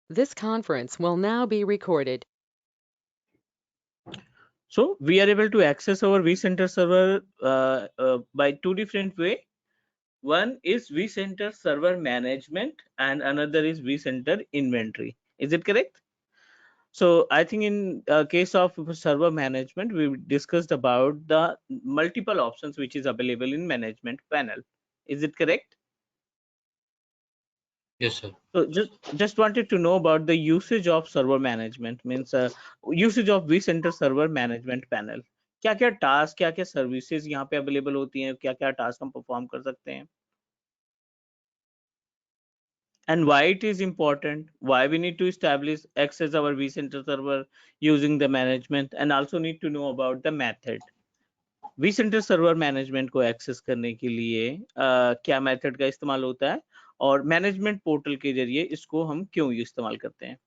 This conference will now be recorded. So we are able to access our vCenter server by two different way. One is vCenter server management and another is vCenter inventory. Is it correct? So I think in case of server management, we discussed about the multiple options which is available in management panel. Is it correct? Yes, sir. So just wanted to know about the usage of server management, means usage of vCenter server management panel. क्या क्या task, क्या क्या services यहाँ पे available होती हैं, क्या क्या टास्क हम परफॉर्म कर सकते हैं, and why it is important, why we need to establish access our vCenter server using the management, and also need to know about the method. vCenter server management को access करने के लिए क्या method का इस्तेमाल होता है और मैनेजमेंट पोर्टल के जरिए इसको हम क्यों इस्तेमाल करते हैं.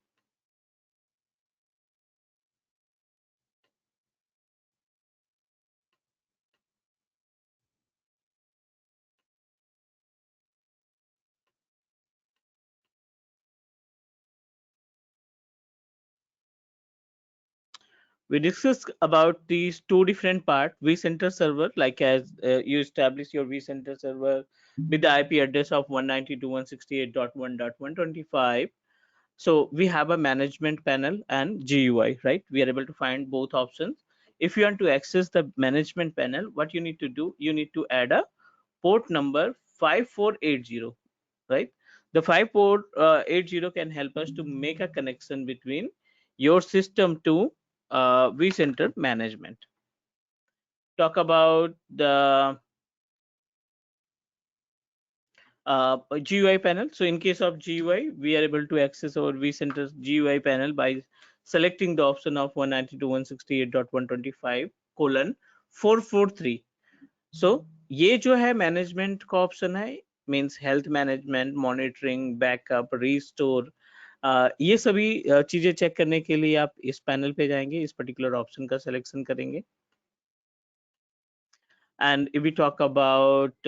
We discussed about these two different parts. vCenter server, like as you establish your vCenter server with the IP address of 192.168.1.125. So we have a management panel and GUI, right? We are able to find both options. If you want to access the management panel, what you need to do, you need to add a port number 5480, right? The 5480 can help us to make a connection between your system to vCenter management. Talk about the GUI panel. So in case of GUI, we are able to access our vCenter GUI panel by selecting the option of 192.168.125:443. So ये जो है management का option है, means health management, monitoring, backup, restore, ये सभी चीजें check करने के लिए आप इस पैनल पे जाएंगे, इस पर्टिकुलर ऑप्शन का सिलेक्शन करेंगे. And if we talk about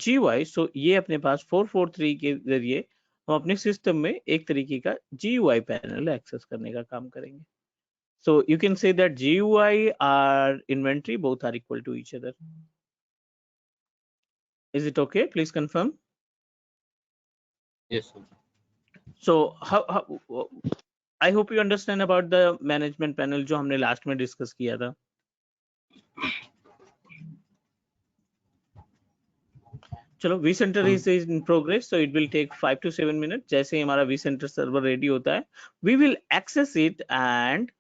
GUI, so ये अपने पास 443 के जरिए हम अपने सिस्टम में एक तरीके का GUI पैनल एक्सेस करने का काम करेंगे. So you can say that GUI or inventory both are equal to each other. Is it okay? Please confirm. Yes, sir. So how I hope you understand about the management panel जो हमने last में discuss किया था. चलो vCenter is in progress, so it will take 5 to 7 minutes. जैसे ही हमारा vCenter server ready होता है, we will access it and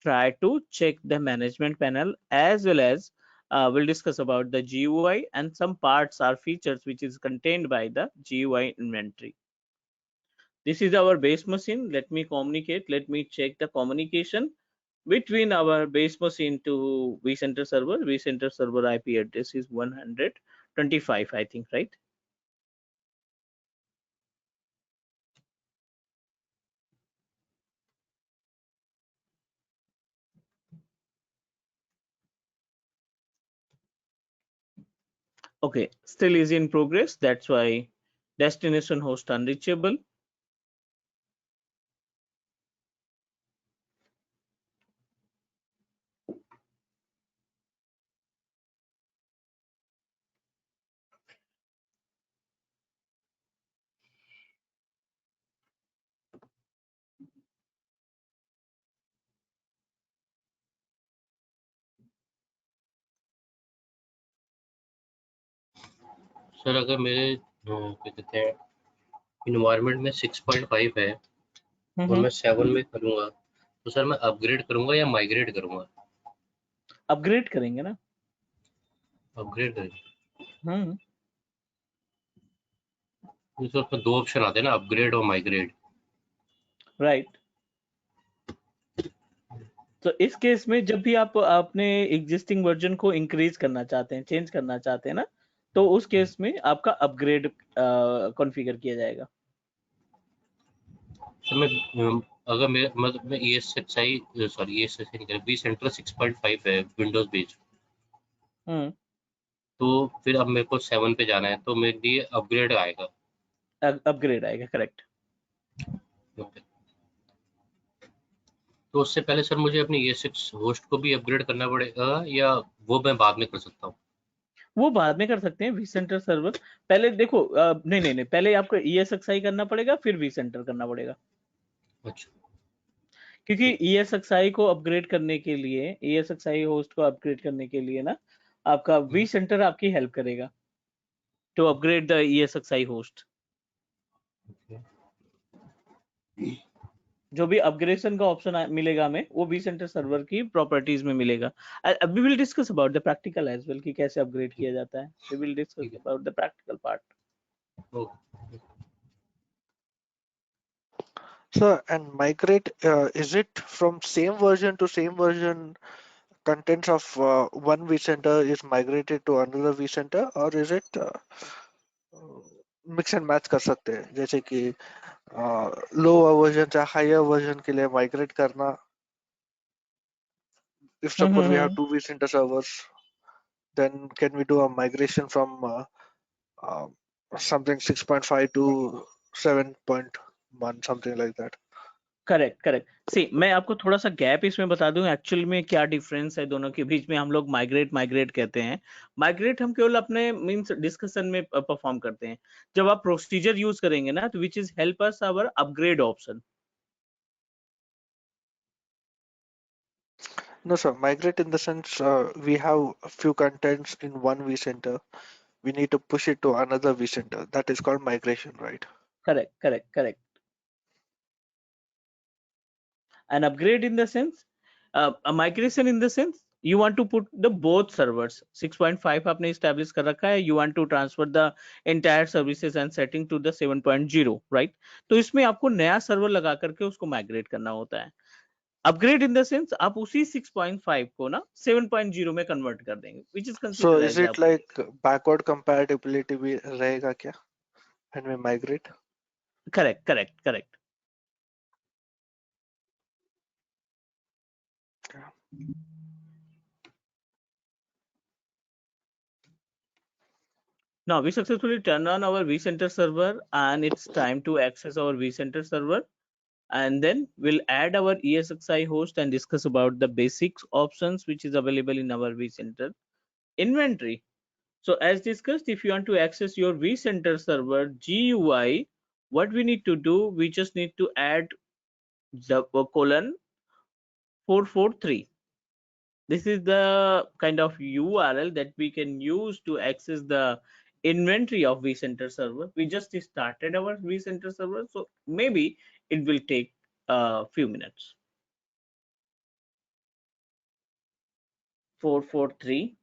try to check the management panel, as well as we'll discuss about the GUI and some parts or features which is contained by the GUI inventory. This is our base machine. Let me communicate. Let me check the communication between our base machine to vCenter server. vCenter server IP address is 125, I think, right? Okay, still is in progress. That's why destination host unreachable. Sir अगर मेरे क्या कहते हैं environment में 6.5 है और मैं 7 में करूंगा तो सर मैं अपग्रेड करूंगा या माइग्रेट करूंगा? अपग्रेड करेंगे ना. अपग्रेड करेंगे. तो उसमें दो ऑप्शन आते हैं ना, अपग्रेड और माइग्रेट. राइट. तो इस केस में जब भी आप अपने एग्जिस्टिंग वर्जन को इंक्रीज करना चाहते हैं, चेंज करना चाहते हैं ना, तो उस केस में आपका अपग्रेड कॉन्फ़िगर किया जाएगा. तो मैं अगर मतलब मैं ESXi सॉरी ESXi नहीं करें, vCenter 6.5 है विंडोज बेस्ड, तो फिर अब मेरे को 7 पे जाना है तो मेरे लिए अपग्रेड आएगा. अपग्रेड आएगा, करेक्ट. ओके, तो उससे पहले सर मुझे अपनी ES6 होस्ट को भी अपग्रेड करना पड़ेगा या वो मैं बाद में कर सकता हूँ? वो बाद में कर सकते हैं vCenter सर्वर। पहले देखो नहीं नहीं नहीं, पहले आपको ESXi करना पड़ेगा, फिर vCenter करना पड़ेगा। अच्छा, क्योंकि ठीक। ESXi को अपग्रेड करने के लिए, ESXi होस्ट को अपग्रेड करने के लिए ना, आपका vCenter आपकी हेल्प करेगा to upgrade the ESXi host. जो भी अपग्रेडेशन का ऑप्शन मिलेगा हमें, वो vCenter सर्वर की प्रॉपर्टीज में मिलेगा। We will discuss about the practical as well कि कैसे अपग्रेड किया जाता है। वी विल डिस्कस ठीक है, about the practical part. Okay. So, and migrate, is it from same version to same version? Contents of one vCenter is migrated to another vCenter, or is it mix and match कर सकते हैं? जैसे कि lower version से higher version के लिए migrate करना. If suppose we have two vCenter servers, then can we do a migration from uh, something 6.5 to 7.1, something like that? Correct correct. See, मैं आपको थोड़ा सा गैप इसमें बता दूं एक्चुअल में क्या डिफरेंस है दोनों के बीच में। हम लोग माइग्रेट कहते हैं। माइग्रेट हम केवल अपने मींस डिस्कशन में परफॉर्म करते हैं। जब आप प्रोसीजर यूज करेंगे ना, तो which is help us our upgrade option. No, sir. Migrate in the sense we have a few contents in one vCenter. We need to push it to another vCenter. That is called migration, right? Correct. An upgrade in the sense, a migration in the sense, you want to put the both servers 6.5 आपने establish कर रखा है, you want to transfer the entire services and setting to the 7.0, right? तो इसमें आपको नया server लगा करके उसको migrate करना होता है। अपग्रेड इन द सेंस, आप उसी 6.5 को ना 7.0 में कन्वर्ट कर देंगे, which is So considered is as it upgrade. like backward compatibility भी रहेगा क्या when we migrate? Correct. Now we successfully turn on our vCenter server, and it's time to access our vCenter server. And then we'll add our ESXi host and discuss about the basics options which is available in our vCenter inventory. So as discussed, if you want to access your vCenter server GUI, what we need to do, we just need to add the colon 443. This is the kind of URL that we can use to access the inventory of vCenter server. We just started our vCenter server, so maybe it will take a few minutes. 443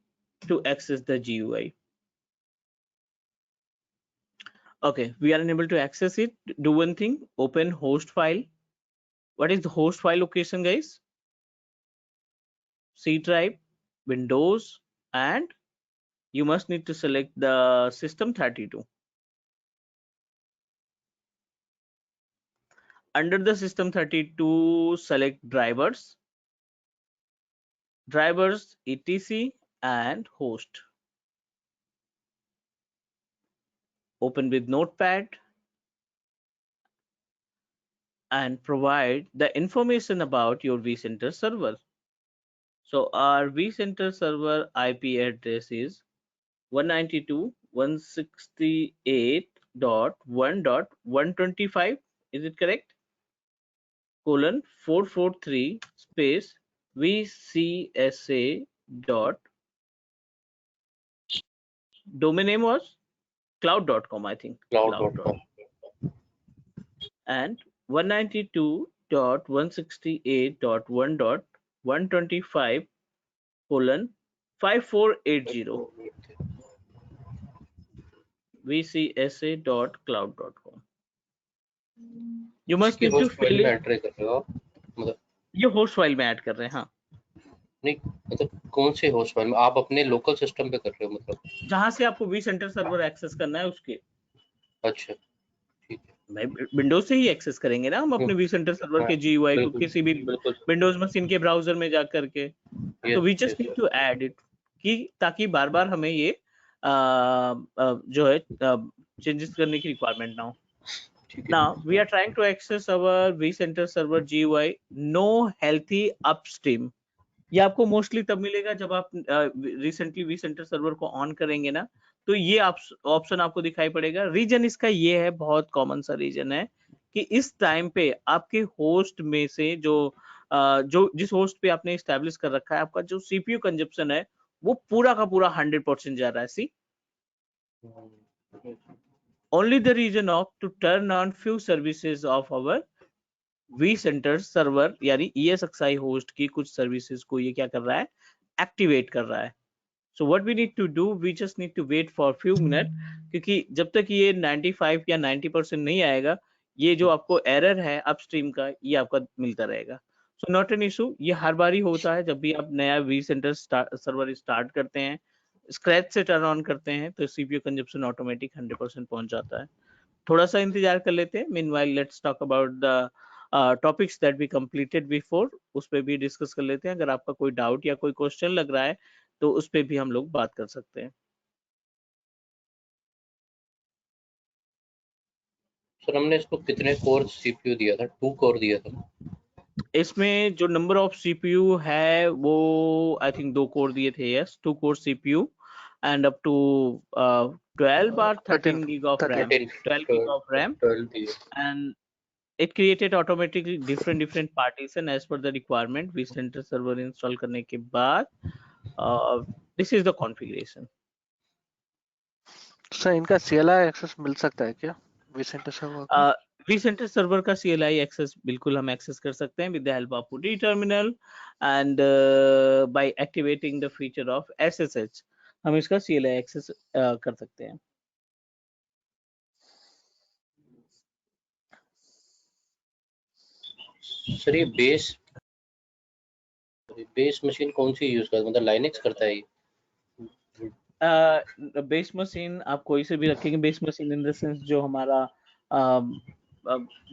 to access the GUI. Okay, we are unable to access it. Do one thing, open host file. What is the host file location, guys? C drive, Windows, and you must need to select the System32. Under the System32, select drivers, etc, and host. Open with Notepad and provide the information about your vCenter server. So our vCenter server IP address is 192.168.1.125. Is it correct? Colon 443 space VCSA dot, domain name was cloud.com, I think. Cloud.com. And 192.168.1.125 colon 5480 vcsa.cloud.com. You must need to host file fill में in. Enter कर रहे हो आप? मतलब ये host file में add कर रहे हैं, हाँ। नहीं, मतलब कौन से होस्ट फाइल में? आप अपने लोकल सिस्टम पे कर रहे हो मतलब? जहां से आपको vCenter सर्वर एक्सेस करना है उसके। अच्छा, ठीक है। भाई विंडोज से ही एक्सेस करेंगे ना हम अपने vCenter सर्वर के GUI को, बिल्कुल, किसी भी बिल्कुल। विंडोज मशीन के ब्राउजर में जा करके। तो we just need to add it, कि ताकि बार बार हमें ये जो है चेंजेस करने की रिक्वायरमेंट ना हो। ठीक है। Now we are trying to access our vCenter server GUI. No healthy upstream. ये आपको मोस्टली तब मिलेगा जब आप रिसेंटली vCenter सर्वर को ऑन करेंगे ना, तो ये ऑप्शन आपको दिखाई पड़ेगा। रीजन इसका ये है, बहुत कॉमन सा रीजन है कि इस टाइम पे आपके होस्ट में से जो जिस होस्ट पे आपने स्टैब्लिश कर रखा है, आपका जो सीपीयू कंजप्शन है वो पूरा का पूरा 100% जा रहा है। सी only the reason of to turn on few services of our vCenter server यानी ESXi होस्ट की कुछ सर्विसेज को ये क्या कर रहा है, एक्टिवेट कर रहा है। So what we need to do, we just need to wait for few minutes, क्योंकि जब तक ये 95 या 90% नहीं आएगा, ये जो आपको एरर है अपस्ट्रीम का, ये आपका मिलता रहेगा। So not an issue, ये हर बार ही होता है जब भी आप नया vCenter सर्वर स्टार्ट करते हैं, स्क्रैच से टर्न ऑन करते हैं, तो सीपीयू कंजप्शन ऑटोमेटिक 100% पहुंच जाता है। थोड़ा सा इंतजार कर लेते हैं। Meanwhile let's talk about the topics that we completed before, उस पे भी डिस्कस कर लेते हैं। अगर आपका कोई डाउट या कोई क्वेश्चन लग रहा है तो उस पे भी हम लोग बात कर सकते हैं। सर हमने इसको कितने कोर सीपीयू दिया था? 2 कोर दिया था ना? इसमें जो नंबर ऑफ सीपीयू है वो आई थिंक 2 कोर दिए थे। Yes, 2 core CPU and up to 12 or 13 gig of RAM, 12 gig of RAM, 12 दिए। and it created automatically different partition as per the requirement vCenter server install करने के बाद। this is the configuration। Sir इनका CLI access मिल सकता है क्या vCenter server का? vCenter सर्वर का CLI एक्सेस बिल्कुल हम एक्सेस कर सकते हैं with the help of PuTTY terminal and by activating the feature of SSH हम इसका CLI एक्सेस कर सकते हैं। सर ये बेस मशीन कौन सी यूज करता है, मतलब लाइनेक्स करता है ये? बेस मशीन आप कोई से भी रखेंगे। Base machine in the sense जो हमारा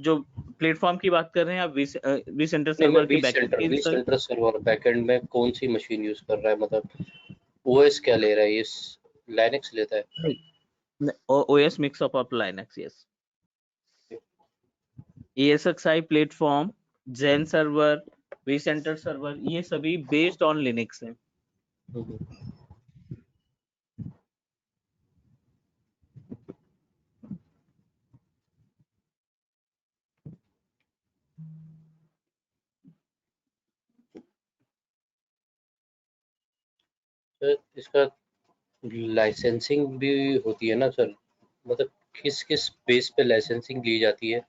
जो प्लेटफॉर्म की बात कर रहे हैं आप, vCenter नहीं, मैं सर्वर के बैकएंड की vCenter सर्वर बैकएंड में कौन सी मशीन यूज कर रहा है, मतलब ओएस क्या ले रहा है? ये लाइनेक्स लेता है? OS mix up of Linux, yes। ESXi platform, Zen server, vCenter server, ये सभी बेस्ड ऑन लिनक्स हैं। सर इसका लाइसेंसिंग भी होती है ना सर, मतलब किस किस बेस पे लाइसेंसिंग ली जाती है,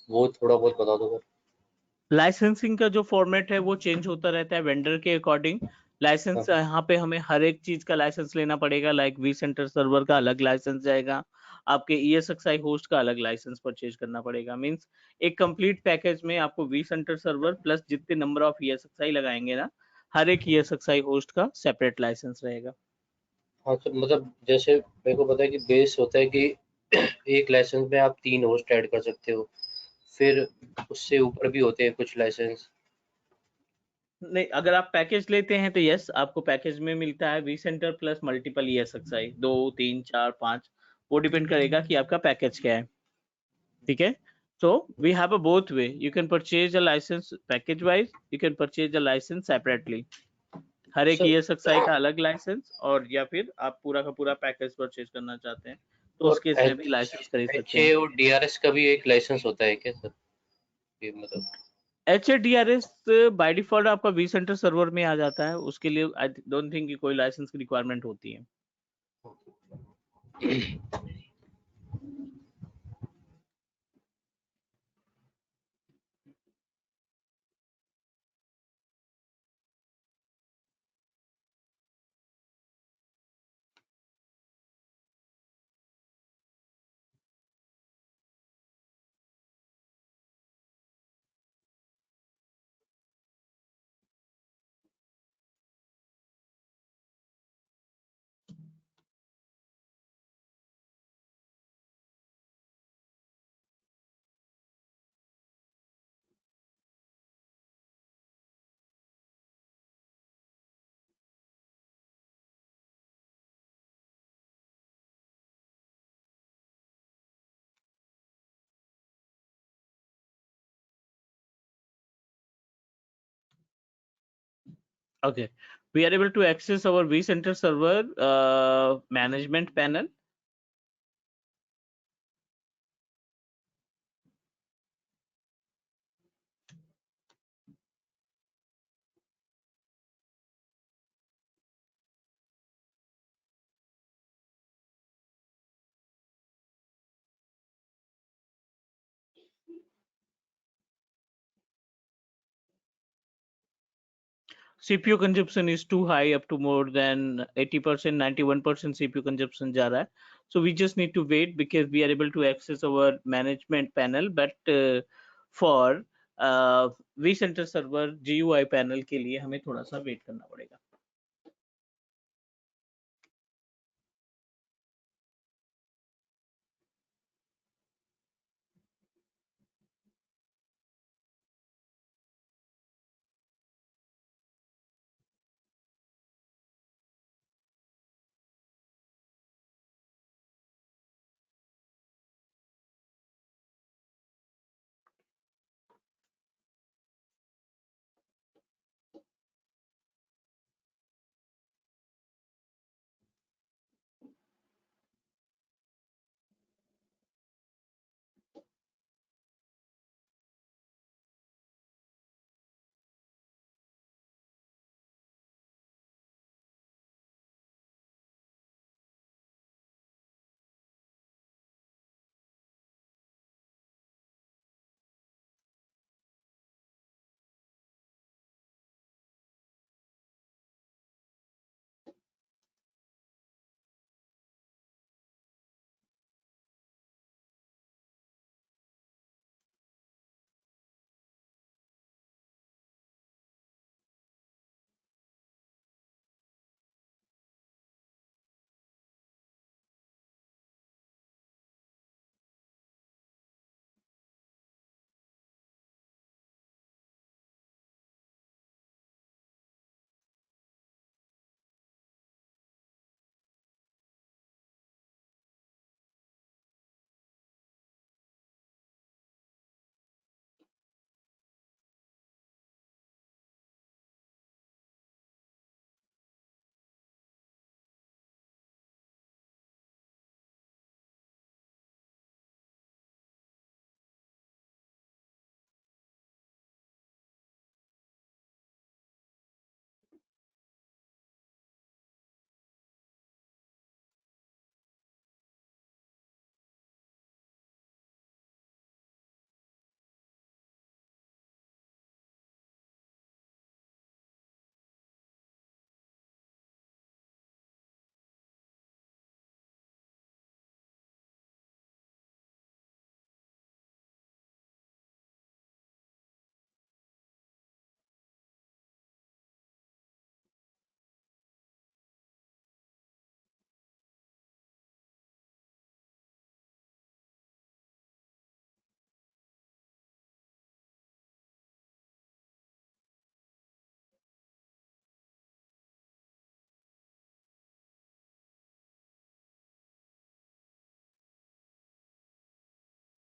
वो थोड़ा बहुत बता दो सर। लाइसेंसिंग का जो फॉर्मेट है वो चेंज होता रहता है वेंडर के अकॉर्डिंग। लाइसेंस यहाँ पे हमें हर एक चीज का लाइसेंस लेना पड़ेगा। लाइक vCenter सर्वर का अलग लाइसेंस जाएगा, आपके ESXi होस्ट का अलग लाइसेंस परचेज करना पड़ेगा। मींस एक कंप्लीट पैकेज में आपको vCenter सर्वर प्लस जितने नंबर ऑफ ESXi लगाएंगे ना, हर एक ESXi होस्ट का सेपरेट लाइसेंस रहेगा। हाँ सर, मतलब जैसे मेरे को पता है कि बेस होता है कि एक लाइसेंस में आप 3 होस्ट ऐड कर सकते हो, फिर उससे ऊपर भी होते हैं कुछ लाइसेंस। नहीं, अगर आप पैकेज लेते हैं तो यस, आपको पैकेज में मिलता है vCenter प्लस मल्टीपल ESXi, 2 3 4 5, वो डिपेंड करेगा कि आपका पैकेज क्या है। ठीक है, so we have a both way, you can purchase a license package wise, you can purchase a license separately। हर एक सर ESXi का अलग लाइसेंस, और या फिर आप पूरा का पूरा पैकेज परचेज करना चाहते हैं तो उस और केस में भी लाइसेंस खरीद सकते HA हैं। और DRS का भी एक लाइसेंस होता है क्या सर? ये मतलब HADRS बाय डिफॉल्ट आपका vCenter सर्वर में आ जाता है, उसके लिए आई डोंट थिंक कि कोई लाइसेंस की रिक्वायरमेंट होती है। Okay, we are able to access our vCenter server management panel. CPU consumption is too high, up to more than 80%, 91% CPU consumption जा रहा है. So we just need to wait because we are able to access our management panel, but for vCenter server GUI panel के लिए हमें थोड़ा सा wait करना पड़ेगा.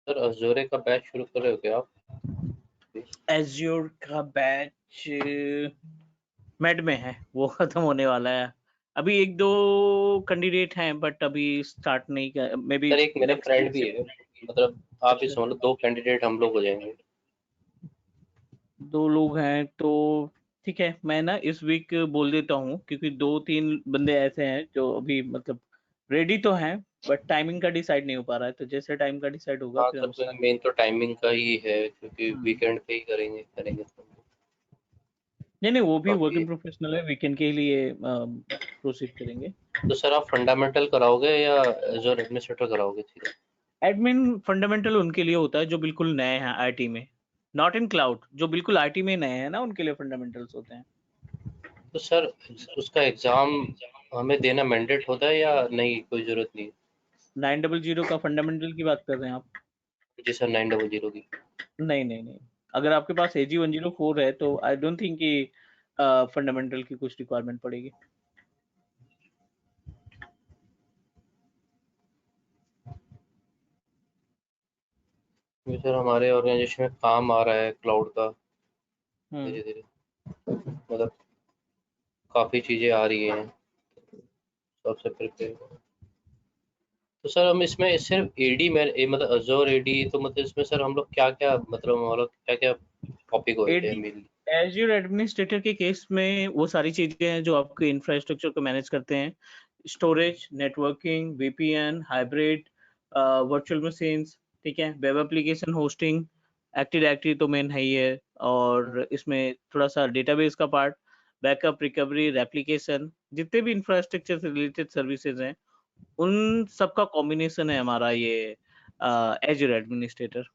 सर अजोरे का बैच शुरू कर रहे हो क्या आप? Azure का बैच मेड में है, वो खत्म होने वाला है. अभी एक दो कैंडिडेट हैं बट अभी स्टार्ट नहीं कर, मे बी सर एक मेरा नेक्स्ट फ्रेंड वीक भी से. है, मतलब आप ही अच्छा, समझ लो 2 कैंडिडेट हम लोग हो जाएंगे. 2 लोग हैं तो ठीक है, मैं ना इस वीक बोल देता हूँ क्योंकि 2-3 बंदे ऐसे हैं जो अभी मतलब रेडी तो हैं बट टाइमिंग का डिसाइड नहीं हो पा रहा है, तो जैसे टाइम का डिसाइड होगा हाँ फिर सर, हम क्योंकि स्टार्ट. मेन तो टाइमिंग का ही है, क्योंकि वीकेंड पे ही करेंगे तो. नहीं नहीं, वो भी बाकी वर्किंग प्रोफेशनल है, वीकेंड के लिए प्रोसीड करेंगे. तो सर आप फंडामेंटल कराओगे या एजोर एडमिनिस्ट्रेटर कराओगे सीधा? एडमिन फंडामेंटल उनके लिए होता है जो बिल्कुल नए हैं आईटी में, नॉट इन क्लाउड. जो बिल्कुल आईटी में नए हैं ना, उनके लिए फंडामेंटल्स होते हैं. तो सर उसका एग्जाम हमें देना मैंडेट होता है या नहीं, कोई जरूरत नहीं? 900 का फंडामेंटल की बात कर रहे हैं आप? जी सर, 900 की. नहीं नहीं नहीं, अगर आपके पास AG 104 है तो आई डोंट थिंक कि फंडामेंटल की कुछ रिक्वायरमेंट पड़ेगी. क्योंकि सर हमारे ऑर्गेनाइजेशन में काम आ रहा है क्लाउड का हम्म. धीरे धीरे, मतलब काफ़ी चीज़ें आ रही हैं, सबसे प्रिपेयर। तो सर हम इसमें सिर्फ एडी में मतलब अजोर एडी, तो मतलब इसमें सर हम लोग क्या क्या मतलब हमारा क्या क्या टॉपिक होते हैं मेनली? एज्योर एडमिनिस्ट्रेटर के केस में वो सारी चीजें हैं जो आपके इंफ्रास्ट्रक्चर को मैनेज करते हैं, storage, networking, VPN, hybrid, virtual machines, ठीक है, web application hosting, active directory तो मेन है ही है, और इसमें थोड़ा सा डेटाबेस का पार्ट, बैकअप, रिकवरी, रेप्लिकेशन, जितने भी इंफ्रास्ट्रक्चर से रिलेटेड सर्विसेज हैं उन सबका कॉम्बिनेशन है हमारा ये azure administrator.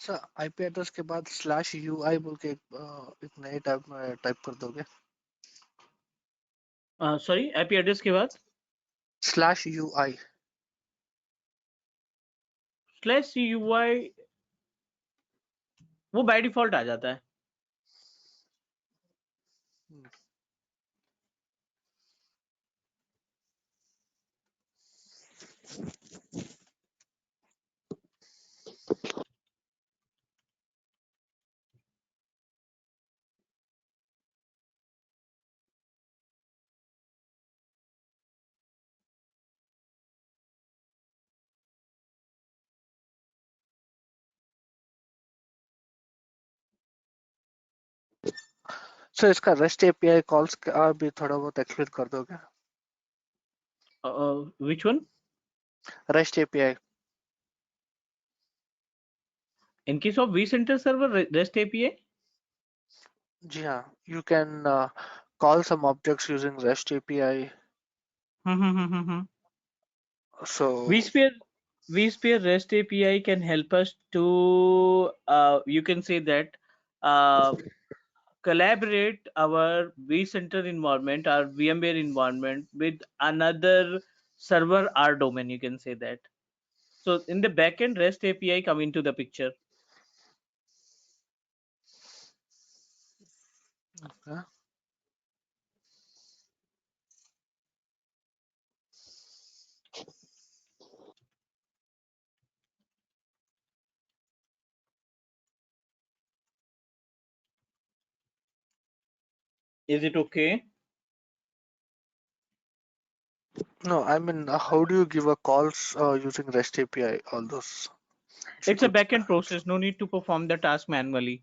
Sir IP address के बाद स्लैश यूआई बोल के एक नए टैब में टाइप कर दोगे? सॉरी, आईपी एड्रेस के बाद स्लैश यूआई। स्लैश यूआई वो बाय डिफॉल्ट आ जाता है। सर इसका रेस्ट एपीआई कॉल्स का भी थोड़ा बहुत एक्सप्लेन कर दोगे? Which one? Rest API. In case of vCenter server REST API? जी हाँ, you can call some objects using REST API. So vSphere REST API can help us to, you can say that, collaborate our vCenter environment, our VMware environment with another server R domain, you can say that. So in the backend, REST API come into the picture. okay. Is it okay? No, I mean, how do you give a calls using REST API? All those. If you It's a could- backend process, no need to perform the task manually.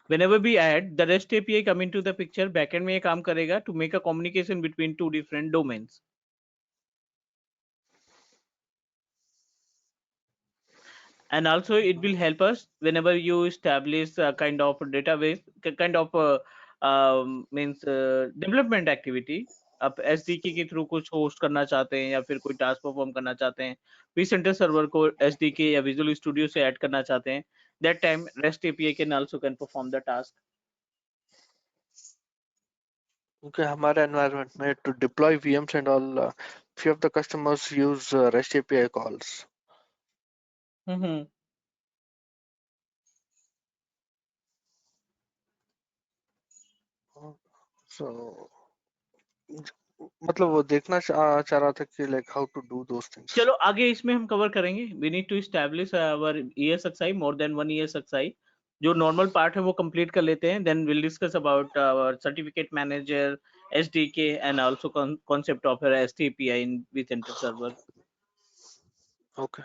Whenever we add the REST API come into the picture, backend में ये काम करेगा to make a communication between two different domains. And also it will help us whenever you establish a kind of database, kind of means development activity. आप SDK के through कुछ host करना चाहते हैं या फिर कोई टास्क परफॉर्म करना चाहते हैं, vCenter सर्वर को SDK या Visual Studio से ऐड करना चाहते हैं, that time REST API can also can perform the task. Okay, हमारे environment में to deploy VMs and all, few of the customers use REST API calls. So मतलब वो देखना चाह रहा था कि like how to do those things. चलो आगे इसमें हम कवर करेंगे. We need to establish our ESXi, more than one ESXi. जो नॉर्मल पार्ट है वो कंप्लीट कर लेते हैं, then will discuss about our certificate manager, SDK and also concept of our STPI in vCenter server. Okay.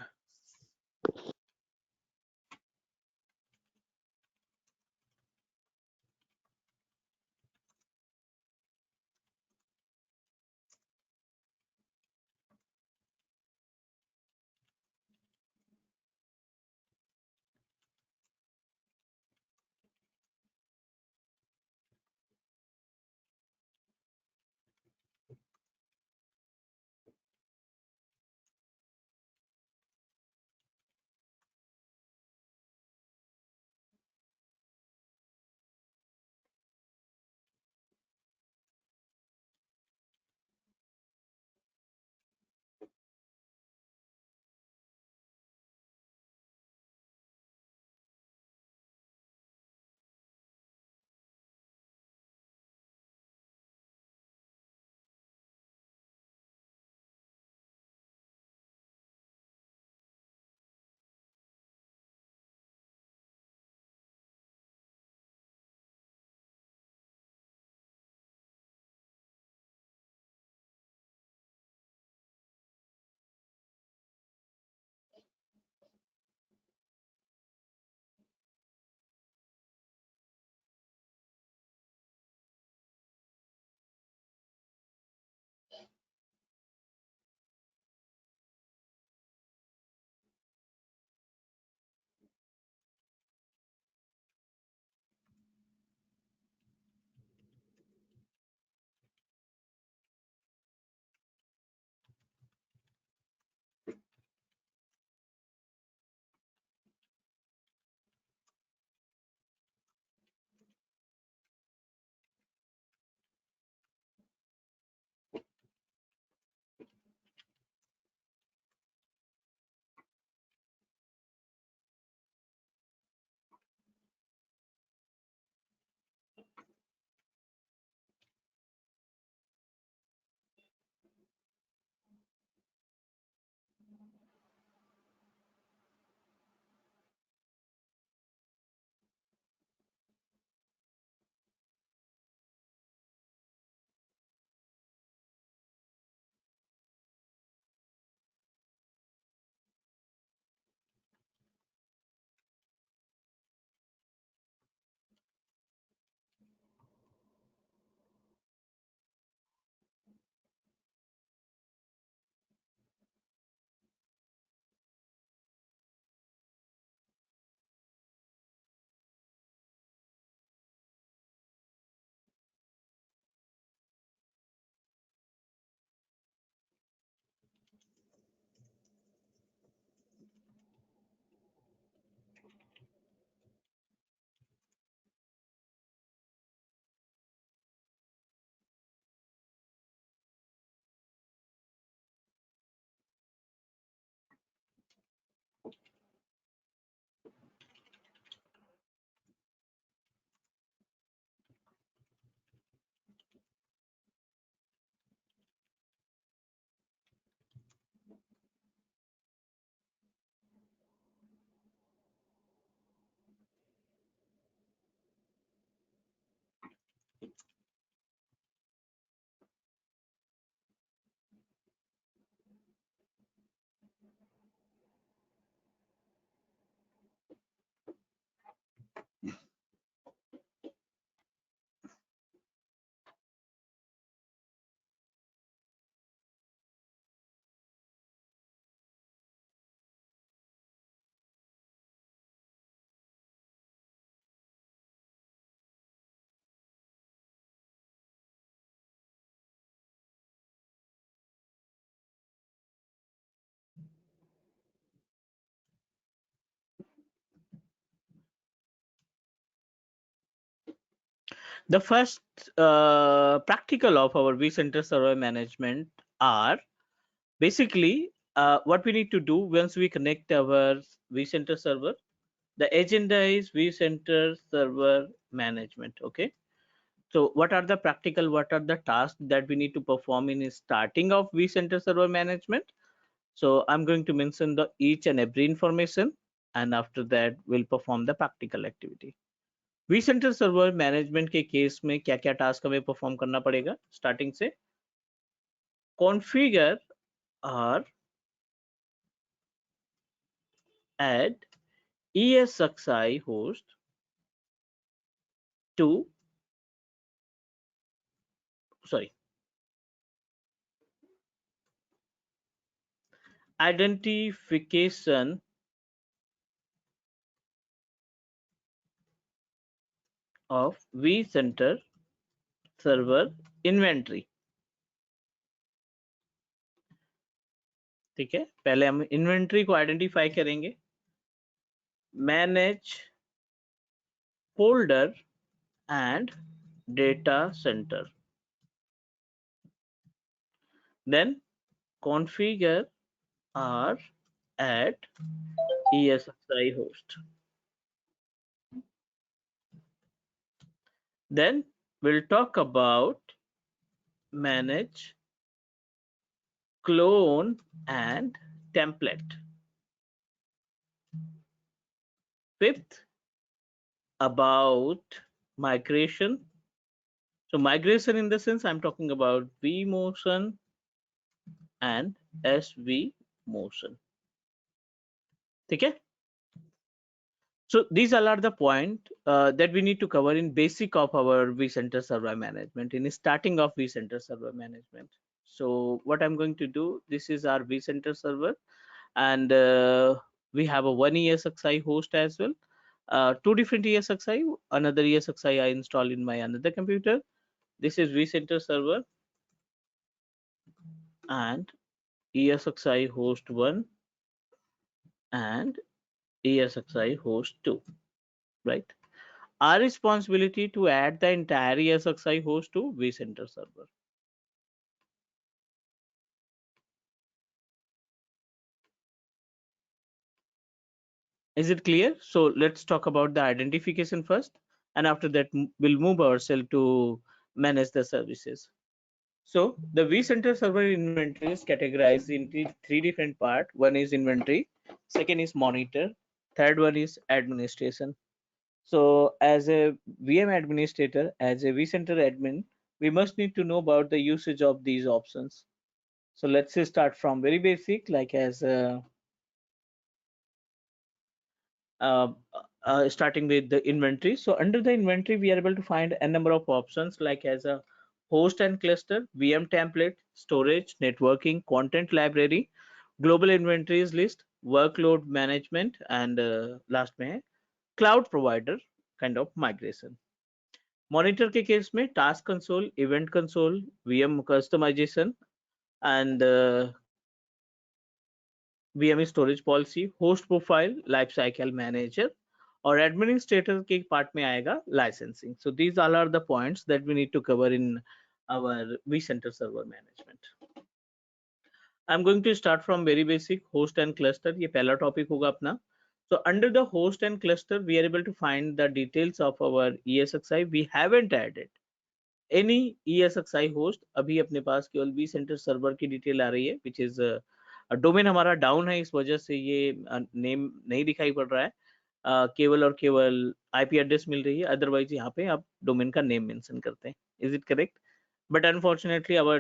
The first practical of our vCenter server management are basically what we need to do once we connect our vCenter server. The agenda is vCenter server management. Okay. So what are the practical, what are the tasks that we need to perform in starting of vCenter server management? So I'm going to mention the each and every information. and after that we'll perform the practical activity. vCenter server management के case में क्या क्या task हमें perform करना पड़ेगा? Starting से configure और add ESXi host to identification of vCenter server inventory. ठीक है, पहले हम इन्वेंट्री को आइडेंटिफाई करेंगे. Manage folder and data center, then configure और add ESXi host. Then we'll talk about manage clone and template. Fifth, about migration. So migration in the sense I'm talking about vMotion and SVMotion. Okay. So these all are the point that we need to cover in basic of our vCenter server management, in starting of vCenter server management. So what I'm going to do, this is our vCenter server, and we have a one ESXi host as well. Two different ESXi, another ESXi I installed in my another computer. This is vCenter server and ESXi host 1 and ESXi host 2, right? Our responsibility to add the entire ESXi host to vCenter server. Is it clear? So let's talk about the identification first, and after that we'll move ourselves to manage the services. So the vCenter server inventory is categorized into three different parts. One is inventory, second is monitor, third one is administration. So as a VM administrator, as a vCenter admin, we must need to know about the usage of these options. So let's say start from very basic, like as starting with the inventory. So under the inventory, we are able to find a number of options like as a host and cluster, VM template, storage, networking, content library, global inventories list, workload management, and last में cloud provider kind of migration. Monitor के case में task console, event console, VM customization, and VM storage policy, host profile, lifecycle manager, और administrator के part में आएगा licensing. So these all are the points that we need to cover in our vCenter server management. I'm going to start from very basic, host and cluster. ये पहला topic होगा अपना. So under the host and cluster, we are able to find the details of our ESXi. We haven't added any ESXi host. अभी अपने पास केवल vCenter server की detail आ रही है, which is डोमेन हमारा डाउन है, इस वजह से ये नेम नहीं दिखाई पड़ रहा है. केवल और केवल आईपी एड्रेस मिल रही है, अदरवाइज यहाँ पे आप डोमेन का नेम मेंशन करते हैं. Is it correct? But unfortunately our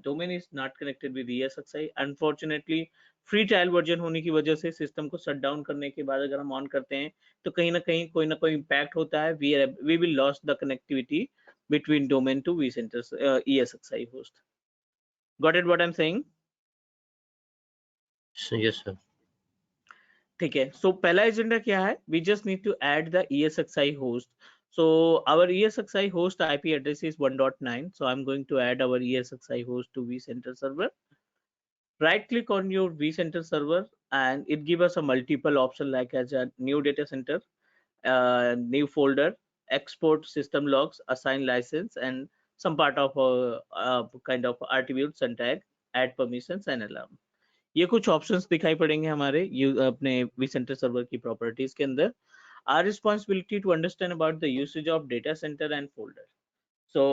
domain is not connected with ESXi. Unfortunately free trial version होने की वजह से सिस्टम को शट डाउन करने के बाद अगर हम ऑन करते हैं तो कहीं ना कोई इम्पैक्ट होता है. We will lose the connectivity between domain to vCenter's ESXi host. Got it what I'm saying? Yes, sir. ठीक है. So पहला एजेंडा क्या है? We just need to add the ESXi host. So our ESXi host IP address is 1.9. So I'm going to add our ESXi host to vCenter server. Right click on your vCenter server and it gives us a multiple option like as a new data center, new folder, export system logs, assign license, and some part of kind of attributes and tag, add permissions and alarm. ये कुछ options दिखाई पड़ेंगे हमारे अपने vCenter server की properties के अंदर. Our responsibility to understand about the usage of data center and folder. So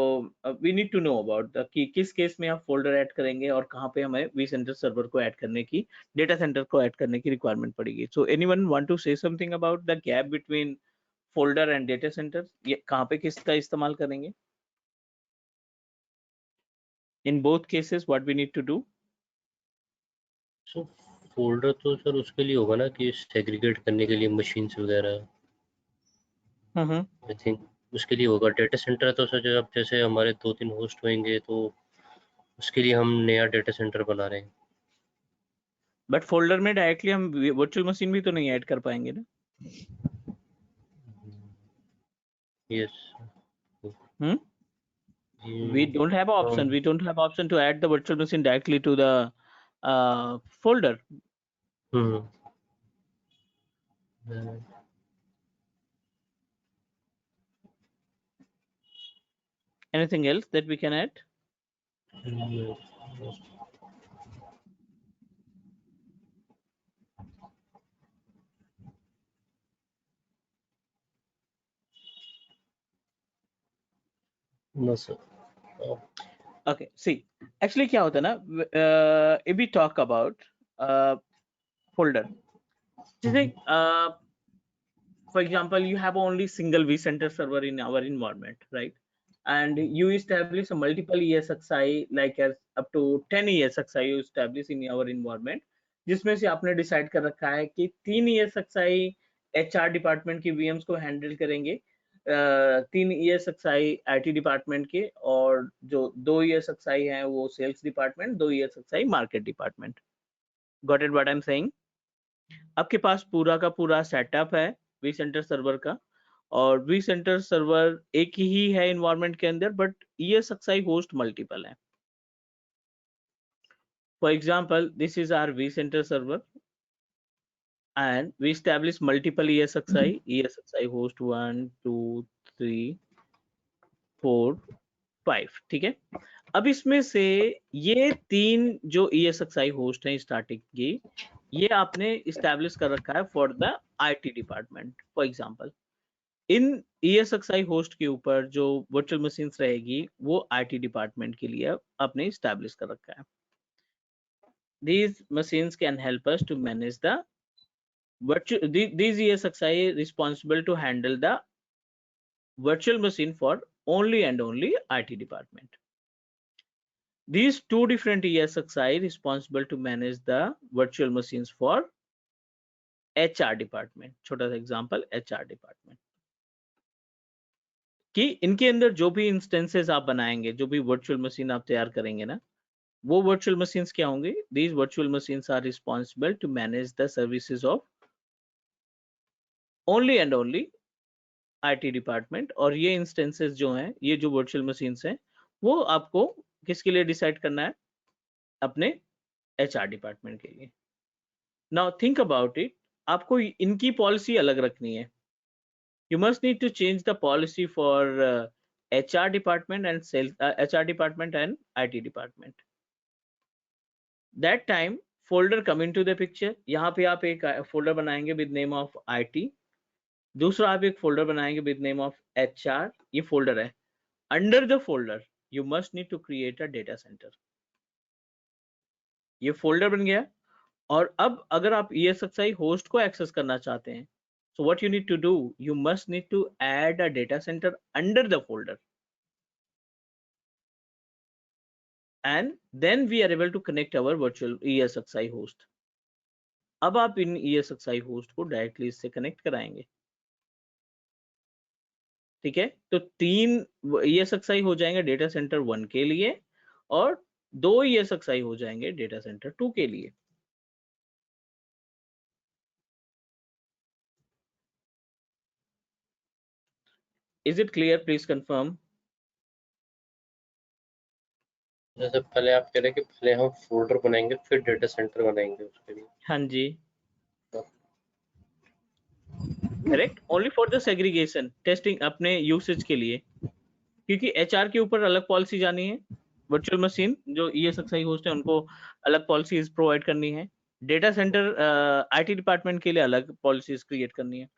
we need to know about कि किस केस में आप फोल्डर ऐड करेंगे और कहाँ पे हमें vCenter सर्वर को ऐड करने की, डेटा सेंटर को ऐड करने की रिक्वायरमेंट पड़ेगी. So anyone want to say something about the gap between folder and data center? ये कहाँ पे किसका इस्तेमाल करेंगे? In both cases what we need to do? So folder तो सर उसके लिए होगा ना कि सेग्रीगेट करने के लिए मशीन्स वगैरह, आई थिंक उसके लिए होगा. डेटा सेंटर तो सर जब जैसे हमारे 2-3 होस्ट होंगे तो उसके लिए हम नया डेटा सेंटर बना रहे हैं. बट फोल्डर में डायरेक्टली हम वर्चुअल मशीन भी तो नहीं ऐड कर पाएंगे ना. Yes. Hmm? We don't have option. We don't have option to add the virtual machine directly to the folder. Anything else that we can add? No sir. Okay, see, actually क्या होता है ना, if we talk about folder, जैसे for example you have only single vCenter server in our environment, right? And you establish a multiple ESXi, like as up to 10 ESXi you establish in our environment, जिसमें से आपने decide कर रखा है कि 3 ESXi HR department की VMs को handle करेंगे, 3 ESXi IT डिपार्टमेंट के, और जो 2 ESXi हैं वो sales department, 2 ESXi market department. Got it what I am saying? आपके पास पूरा का पूरा सेटअप है vCenter सर्वर का, और vCenter सर्वर एक ही है इन्वायरमेंट के अंदर, बट ESXi होस्ट मल्टीपल है. For example this is our vCenter server and we establish multiple ESXi host 1 2 3 4 5. ठीक है. अब इसमें से ये 3 जो ESXi होस्ट हैं स्टार्टिंग की, ये आपने इस्टेब्लिश कर रखा है for the IT department. For example in ESXi host के ऊपर जो वर्चुअल मशीन्स रहेगी वो IT डिपार्टमेंट के लिए आपने इस्टेब्लिश कर रखा है. These machines can help us to manage the virtual. These ESXi responsible to handle the virtual machine for only and only IT department. These two different ESXi responsible to manage the virtual machines for HR department. छोटा सा example HR department कि इनके अंदर जो भी instances आप बनाएंगे, जो भी वर्चुअल मशीन आप तैयार करेंगे ना, वो वर्चुअल मशीन्स क्या होंगे? These virtual machines are responsible to manage the services of only and only IT department. और ये इंस्टेंसेस जो हैं, ये जो वर्चुअल मशीन्स हैं, वो आपको किसके लिए डिसाइड करना है? अपने HR डिपार्टमेंट के लिए. नाउ थिंक अबाउट इट, आपको इनकी पॉलिसी अलग रखनी है. You must need to change the policy for HR department and HR department and IT department. That time folder come into the picture. यहाँ पे आप एक folder बनाएंगे with name of IT. दूसरा आप एक folder बनाएंगे with name of HR. ये folder है. Under the folder you must need to create a data center. ये folder बन गया. और अब अगर आप ESXi host को access करना चाहते हैं, so what you need to do, you must need to add a data center under the folder, and then we are able to connect our virtual ESXi host. अब आप इन ESXi host को directly इससे connect कराएंगे. ठीक है. तो 3 ESXi हो जाएंगे डेटा सेंटर 1 के लिए, और 2 ESXi हो जाएंगे डेटा सेंटर 2 के लिए. Is it clear? Please confirm. जैसे पहले आप कह रहे हैं कि पहले हम फोल्डर बनाएंगे फिर डेटा सेंटर बनाएंगे उसके लिए. हाँ जी, correct. Only for the segregation testing, अपने यूसेज के लिए, क्योंकि HR के ऊपर अलग पॉलिसी जानी है, वर्चुअल मशीन जो ESXi होस्ट है उनको अलग पॉलिसीज प्रोवाइड करनी है, डेटा सेंटर IT डिपार्टमेंट के लिए अलग पॉलिसीज क्रिएट करनी है.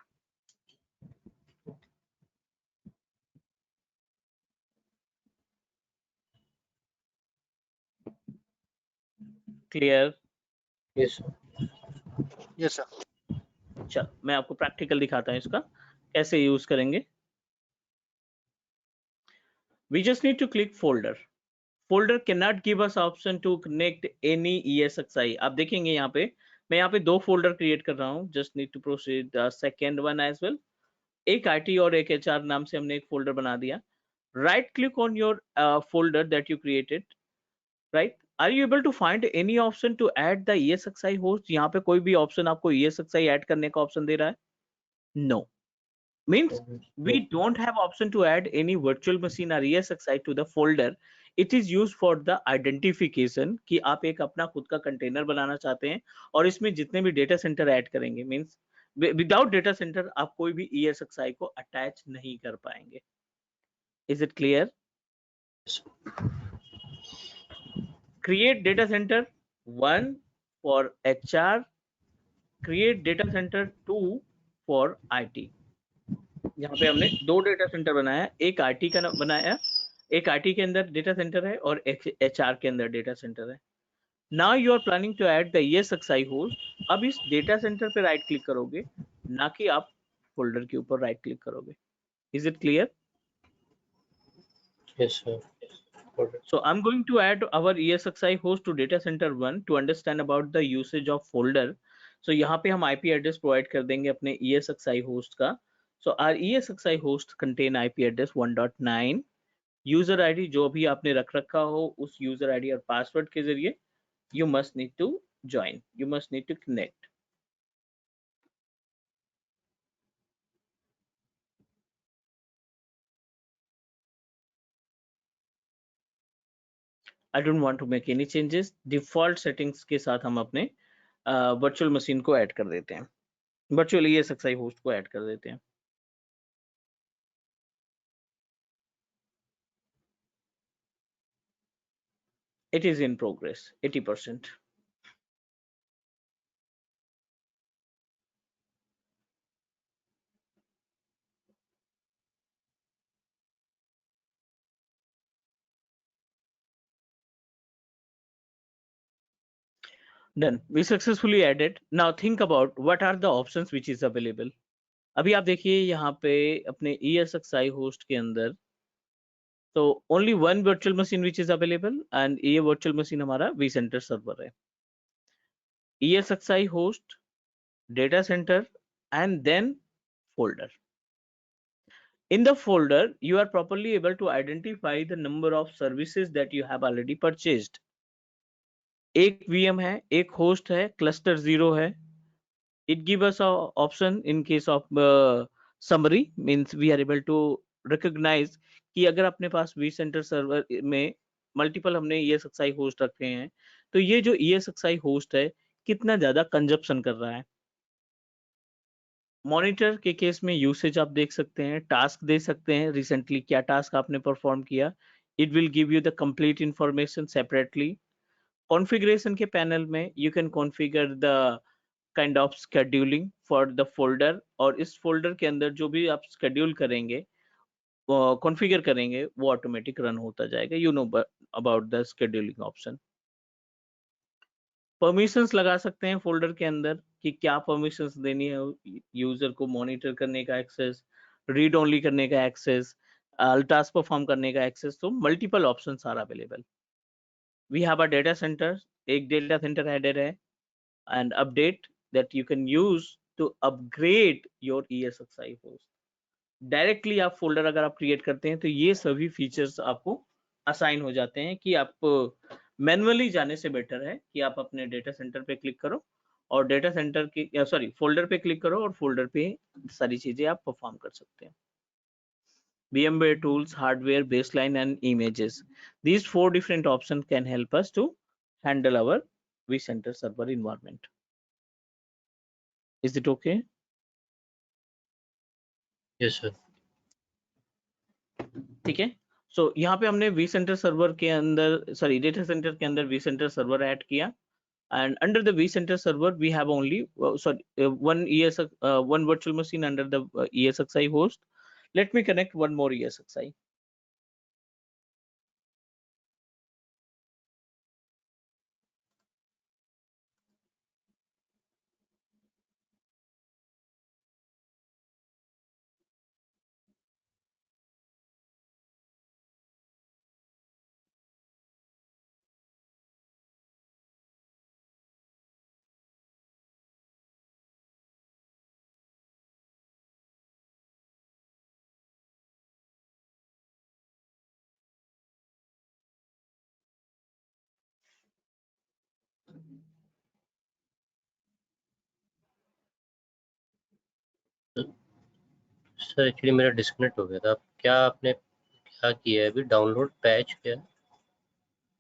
Clear? Yes, sir. Yes, sir. चल मैं आपको प्रैक्टिकल दिखाता हूँ इसका कैसे यूज करेंगे. We just need to click folder. Folder cannot give us option to connect any ESXi. आप देखेंगे यहाँ पे मैं यहाँ पे दो फोल्डर क्रिएट कर रहा हूँ. Just need to proceed the second one as well. एक IT और एक HR नाम से हमने एक फोल्डर बना दिया. Right click on your folder that you created. Right? Are you able to find any option to add the ESXi host? यहाँ पे कोई भी ऑप्शन आपको ESXi ऐड करने का ऑप्शन दे रहा है? No. Means we don't have option to add any virtual machine or ESXi to the folder. It is used for the identification कि आप एक अपना खुद का कंटेनर बनाना चाहते हैं और इसमें जितने भी डेटा सेंटर ऐड करेंगे मींस विदाउट डेटा सेंटर आप कोई भी ESXi को अटैच नहीं कर पाएंगे. Is it clear? Create data center 1 for HR, create data center 2 for IT. यहाँ पे हमने दो डेटा सेंटर बनाया, एक आईटी का बनाया, एक आईटी के अंदर डेटा सेंटर है और एक एचआर के अंदर डेटा सेंटर है. Now you are planning to add the ESXi host. अब इस डेटा सेंटर पे राइट क्लिक करोगे, ना कि आप फोल्डर के ऊपर राइट क्लिक करोगे. Is it clear? Yes, sir. Got it. So I'm going to add our ESXi host to data center 1 to understand about the usage of folder. So यहाँ पे हम IP address provide कर देंगे अपने ESXi host का. So our ESXi host contain IP address 1.9. User ID जो भी आपने रख रखा हो उस user ID और password के जरिए you must need to join. You must need to connect. I don't want to make any changes. Default settings के साथ हम अपने virtual machine को ऐड कर देते हैं. Virtual ESXi host को ऐड कर देते हैं. It is in progress, 80%. Done. We successfully added. Now think about what are the options which is available. अभी आप देखिए यहाँ पे अपने ESXi host के अंदर तो only one virtual machine which is available and ये virtual machine हमारा vCenter server है. ESXi host, data center and then folder. In the folder, you are properly able to identify the number of services that you have already purchased. एक VM है, एक host है, cluster 0 है. It gives us a option in case of summary, means we are able to recognize कि अगर अपने पास vCenter server में multiple हमने ESXi host रखे हैं तो ये जो ESXi host है कितना ज्यादा consumption कर रहा है. मॉनिटर के केस में यूसेज आप देख सकते हैं, टास्क दे सकते हैं, रिसेंटली क्या टास्क आपने परफॉर्म किया. It will give you the complete information separately. Configuration के पैनल में you can configure the kind of scheduling for the folder और इस फोल्डर के अंदर जो भी आप शेड्यूल करेंगे कॉन्फ़िगर करेंगे वो ऑटोमेटिक रन होता जाएगा. You know about the scheduling option. Permissions लगा सकते हैं फोल्डर के अंदर कि क्या परमिशंस देनी है यूजर को. मॉनिटर करने का एक्सेस, रीड ओनली करने का एक्सेस, टास्क परफॉर्म करने का एक्सेस. तो multiple options are available. We have a data center, एक डेटा सेंटर एडेड है and update that you can use to upgrade your ESXi host. Directly आप folder अगर आप क्रिएट करते हैं तो ये सभी फीचर्स आपको असाइन हो जाते हैं कि आप मैनुअली जाने से बेटर है कि आप अपने डेटा सेंटर पे क्लिक करो और डेटा सेंटर की फोल्डर पे क्लिक करो और फोल्डर पे सारी चीजें आप परफॉर्म कर सकते हैं. VMware tools, hardware, baseline and images. These 4 different options can help us to handle our vCenter server environment. Is it okay? Yes, sir. ठीक है. सो यहाँ पे हमने vCenter सर्वर के अंदर डेटा सेंटर के अंदर vCenter सर्वर ऐड किया. And under the vCenter server, we have only one virtual machine under the ESXi host. Let me connect one more ESXi. Sir actually मेरा डिस्कनेक्ट हो गया था। क्या आपने क्या किया है अभी? डाउनलोड पैच क्या है?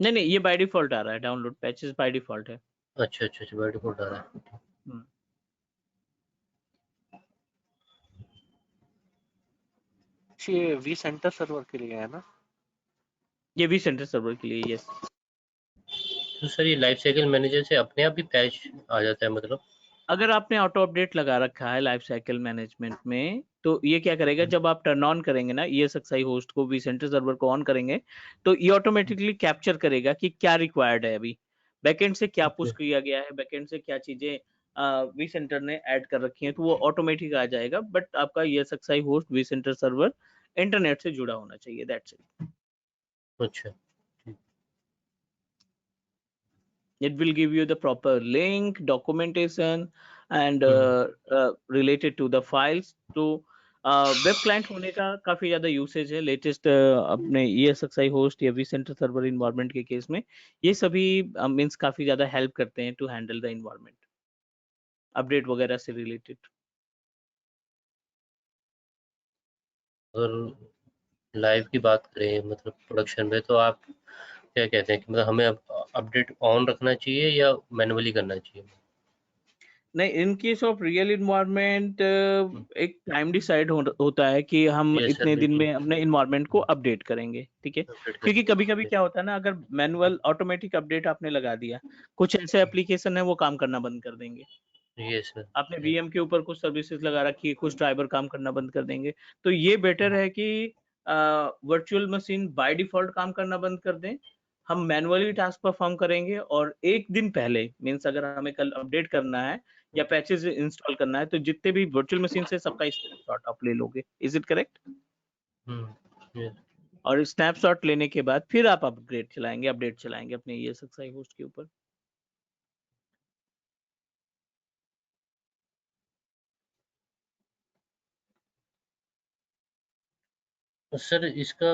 नहीं नहीं, ये बाय डिफॉल्ट आ रहा है, डाउनलोड पैचेस बाय डिफॉल्ट है। अच्छा अच्छा अच्छा, बाय डिफॉल्ट आ रहा है। हम्म, ये वी सेंटर सर्वर के लिए है ना? ये भी सेंटर सर्वर के लिए, यस। तो सर ये लाइफ साइकिल मैनेजर से अपने आप ही पैच आ जाता है मतलब? अगर आपने ऑटो अपडेट लगा रखा है लाइफ साइकिल मैनेजमेंट में, तो ये क्या करेगा, जब आप टर्न ऑन करेंगे ना ESXi होस्ट को, वी सेंटर सर्वर को ऑन करेंगे, तो ये ऑटोमेटिकली कैप्चर करेगा कि क्या रिक्वायर्ड है अभी, बैकएंड से क्या पुश किया गया है, बैकएंड से क्या चीजें वी सेंटर ने ऐड कर रखी हैं, तो वो ऑटोमेटिक आ जाएगा। बट आपका ESXi host vCenter server internet से जुड़ा होना चाहिए, दैट्स इट। अच्छा। It will give you the proper link, documentation, and related to the files. तो वेब क्लाइंट होने का काफी ज्यादा यूसेज है लेटेस्ट अपने ESXi होस्ट या vCenter सर्वर इन्वायरमेंट के केस में। ये सभी मीन्स काफी ज्यादा हेल्प करते हैं to handle the environment update वगैरह से रिलेटेड। अगर लाइव की बात करें मतलब प्रोडक्शन में, तो आप क्या कहते हैं कि मतलब हमें अपडेट ऑन रखना चाहिए या मैनुअली करना चाहिए? नहीं, in case of real environment एक टाइम डिसाइड होता है कि हम यस सर इतने दिन बिल्कुल। में अपने इन्वायरमेंट को अपडेट करेंगे, ठीक है। अपडेट क्योंकि कभी कभी करें। क्या होता है ना, अगर मैनुअल ऑटोमेटिक अपडेट आपने लगा दिया, कुछ ऐसे एप्लीकेशन है वो काम करना बंद कर देंगे। Yes sir. आपने VM के ऊपर कुछ सर्विसेज लगा रखी है, कुछ ड्राइवर काम करना बंद कर देंगे। तो ये बेटर है कि वर्चुअल मशीन बाय डिफॉल्ट काम करना बंद कर दें, हम मैनुअली टास्क परफॉर्म करेंगे, और एक दिन पहले मीन्स अगर हमें कल अपडेट करना है या पैचेस इंस्टॉल करना है, तो जितने भी वर्चुअल मशीन से सबका स्नैपशॉट आप ले लोगे। Is it correct? yes। और स्नैपशॉट लेने के बाद फिर आप अपग्रेड चलाएंगे, अपडेट चलाएंगे अपने ESXi होस्ट के ऊपर। सर इसका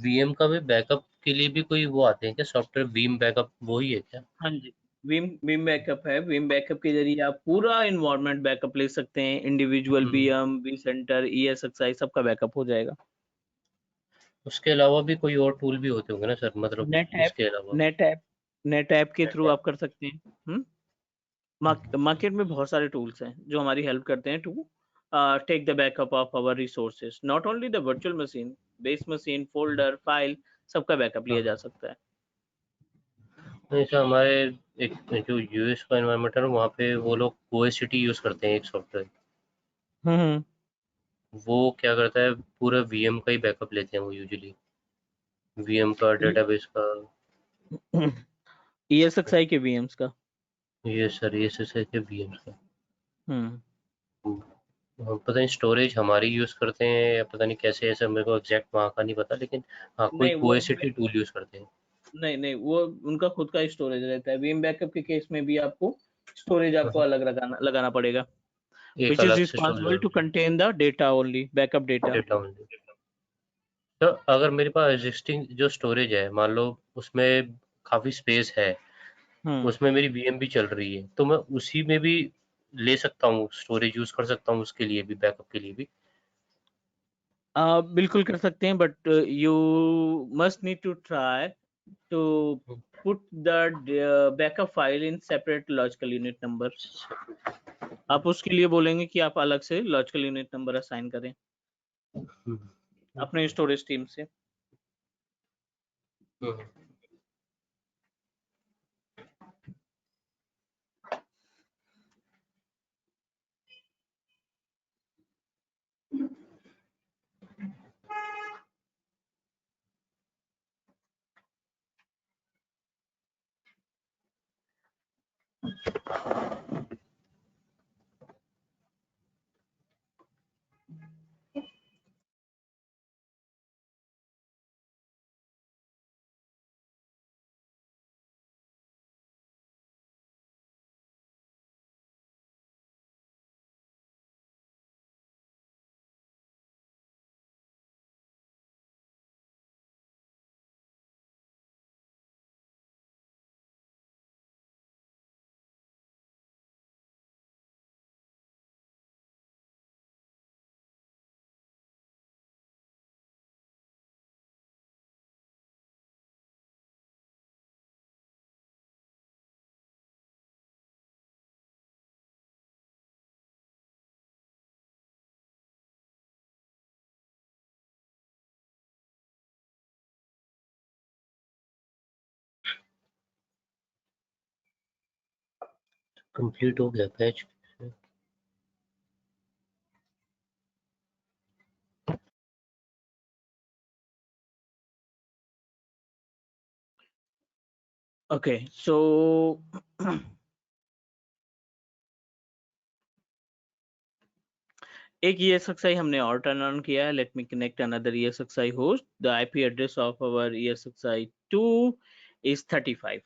वीएम का भी बैकअप के लिए भी कोई वो आते हैं क्या सॉफ्टवेयर? वीम बैकअप वो ही है क्या? हाँ जी, विम बैकअप है। विम बैकअप के जरिए आप पूरा इन्वायरमेंट बैकअप ले सकते हैं, इंडिविजुअल VM, vCenter, ESXi सबका बैकअप हो जाएगा। उसके अलावा भी कोई और टूल भी होते होंगे ना सर, मतलब नेट ऐप इसके अलावा? नेट ऐप नेट ऐप के थ्रू नेट आप कर सकते हैं। मार्केट में बहुत सारे टूल्स हैं जो हमारी हेल्प करते हैं to take the backup of our resources, not only the virtual machine, base machine, folder, file, सबका बैकअप लिया जा सकता है। नहीं सर, हमारे एक जो यूएस का एनवायरनमेंट है ना, वहाँ पे वो लोग OSCT यूज करते हैं एक सॉफ्टवेयर। हम्म वो क्या करता है, पूरा वीएम का ही बैकअप लेते हैं वो यूजुअली, वीएम का, डेटाबेस का। ESXi के VMs का। ये सर ये सर के वीएम का। हम्म हम पता नहीं स्टोरेज हमारी यूज करते हैं या पता नहीं कैसे, ऐसा मेरे को एग्जैक्ट वहाँ का नहीं पता, लेकिन हाँ कोई नहीं वो OSCT टूल यूज करते हैं। नहीं नहीं, वो उनका खुद का स्टोरेज रहता है। विम बैकअप के केस में भी आपको स्टोरेज आपको हाँ, अलग लगाना पड़ेगा, एक which is अलग से responsible storage to contain the data only, backup data। Data only. तो अगर मेरे पास एग्जिस्टिंग जो स्टोरेज है, मान लो उसमें काफ़ी स्पेस है, हम्म उसमें मेरी वीएम भी चल रही है, तो मैं उसी में भी ले सकता हूँ, स्टोरेज यूज कर सकता हूँ उसके लिए भी, बैकअप के लिए भी? बिल्कुल कर सकते हैं, but you must need to try to put the backup file in separate logical unit number. आप उसके लिए बोलेंगे कि आप अलग से लॉजिकल यूनिट नंबर असाइन करें हम्म, अपने स्टोरेज टीम से। हम्म। कंप्लीट हो गया बैच। Okay, so एक ESXi हमने और टर्न ऑन किया है. Let me connect another ESXi host. The IP address of our ESXi2 is 35.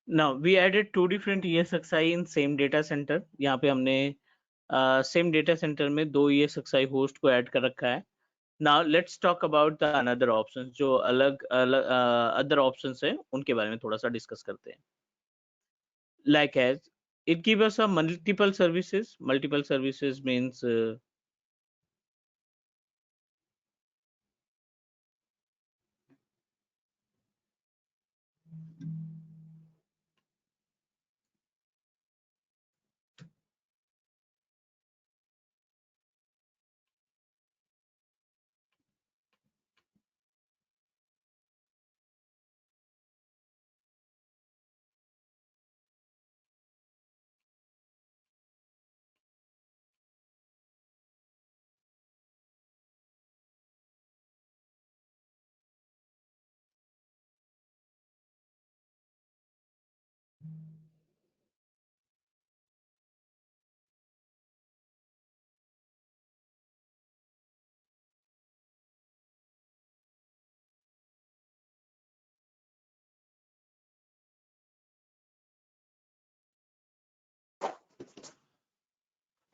Now we added two different ESXi in same data center. यहाँ पे हमने same data center में दो ESXi host को add कर रखा है. Now let's talk about the another options. जो अलग अलग other options हैं उनके बारे में थोड़ा सा discuss करते हैं. Like as it gives us a multiple services. Multiple services means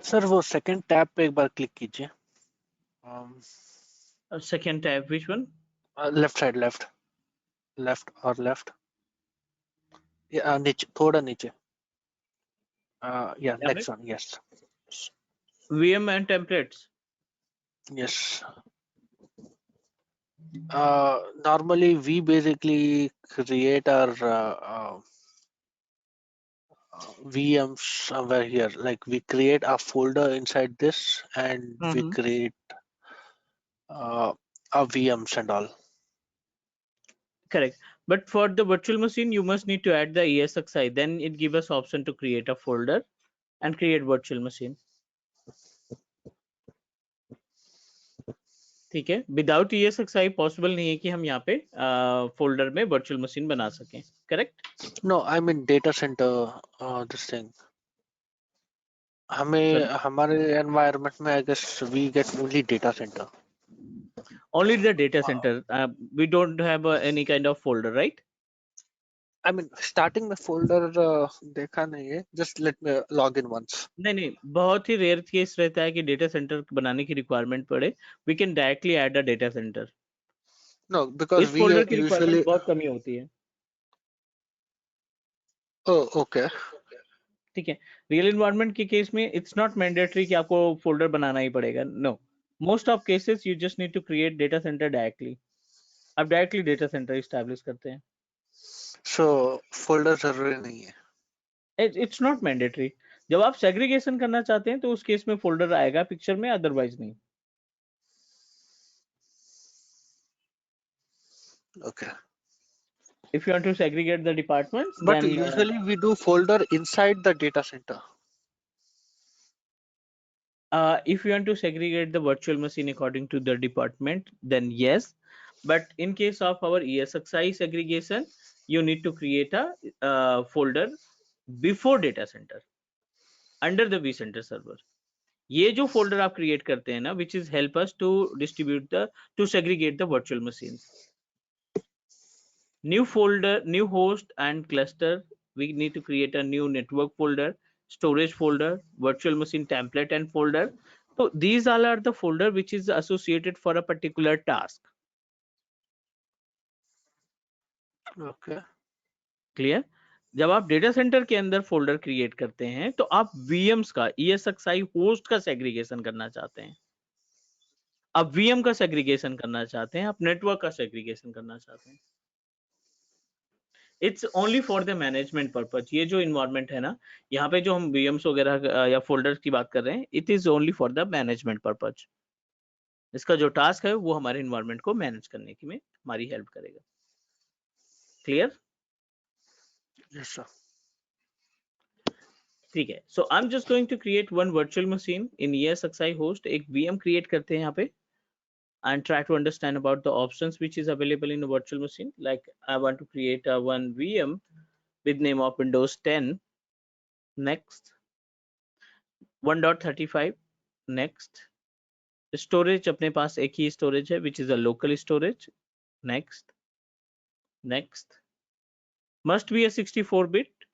sir वो सेकंड टैब पे एक बार क्लिक कीजिए. second tab. Which one? Left side, left और लेफ्ट, या नीचे, थोड़ा नीचे. या यहाँ पे? Next one. Yes VM and templates. Yes. Normally we basically create our VMs somewhere here. Like we create a folder inside this, and we Mhm. create our VMs and all. Correct. But for the virtual machine, you must need to add the ESXi. Then it gives us option to create a folder and create virtual machine. ठीक है. Without ESXi possible नहीं है कि हम यहाँ पे folder में virtual machine बना सकें. Correct? No, I mean data center. This thing. हमें हमारे environment में I guess we get only data center. Only the data center. We don't have any kind of folder, right? I mean starting में folder देखा नहीं है. Just let me log in once. नहीं, बहुत ही rare case रहता है कि data centre बनाने की रिक्वायरमेंट पड़े. We can directly add a data center. No, because इस we फोल्डर की usually. रिक्वायरमेंट बहुत कमी होती है. Oh, okay. ठीक है. रियल एनवायरनमेंट के केस में इट्स नॉट मैंडेटरी कि आपको फोल्डर बनाना ही पड़ेगा. No, most of cases you just need to create data center directly. आप डायरेक्टली डेटा सेंटर इस्टेब्लिश करते हैं. So folder जरूरी नहीं है. It's not mandatory. जब आप सेग्रीगेशन करना चाहते हैं तो उस केस में फोल्डर आएगा पिक्चर में, अदरवाइज नहीं. Okay. If you want to segregate the departments, But then usually we do folder inside the data center. If you want to segregate the virtual machine according to the department, then yes. But in case of our ESXi segregation, you need to create a folder before data center under the vCenter server. ये जो folder आप create करते हैं ना, which is help us to distribute to segregate the virtual machines. New folder, new host and cluster. We need to create a new network folder, storage folder, virtual machine template and folder. So these all are the folder which is associated for a particular task. Okay. Clear? जब आप data centre के अंदर folder create करते हैं तो आप VMs का ESXi host का सेग्रीगेशन करना चाहते हैं, आप VM का सेग्रीगेशन करना चाहते हैं, आप नेटवर्क का सेग्रीगेशन करना चाहते हैं. It's only for the management purpose. ये जो इन्वायरमेंट है ना, यहाँ पे जो हम VMs वगैरह या फोल्डर्स की बात कर रहे हैं, it is only for the management purpose. इसका जो टास्क है वो हमारे इन्वायरमेंट को मैनेज करने की में हमारी हेल्प करेगा. क्लियर? Yes, sir. ठीक है. So I am just going to create one virtual machine in ESXi host. एक VM क्रिएट करते हैं यहाँ पे and try to understand about the options which is available in a virtual machine. Like I want to create a one VM with name of Windows 10. Next. 1.35. Next. Storage अपने पास एक ही storage है which is a local storage. Next. Next. Must be a 64-bit.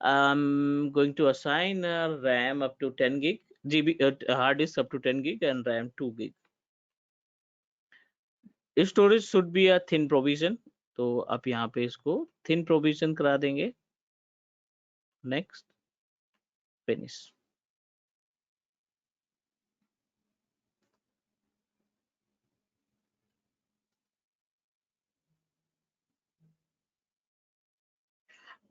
I'm going to assign a RAM up to 10 gig, hard disk up to 10 gig and RAM 2 gig. Storage should be a thin provision. तो आप यहाँ पे इसको thin provision करा देंगे. Next. Finish.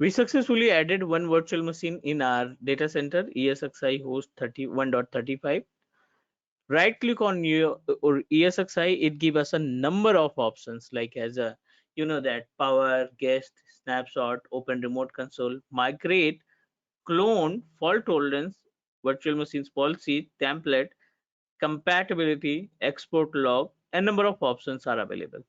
We successfully added one virtual machine in our data center, ESXi host 31.35. Right click on your or ESXi, it gives us a number of options like as a, you know, that power, guest, snapshot, open remote console, migrate, clone, fault tolerance, virtual machines policy, template, compatibility, export log, and number of options are available.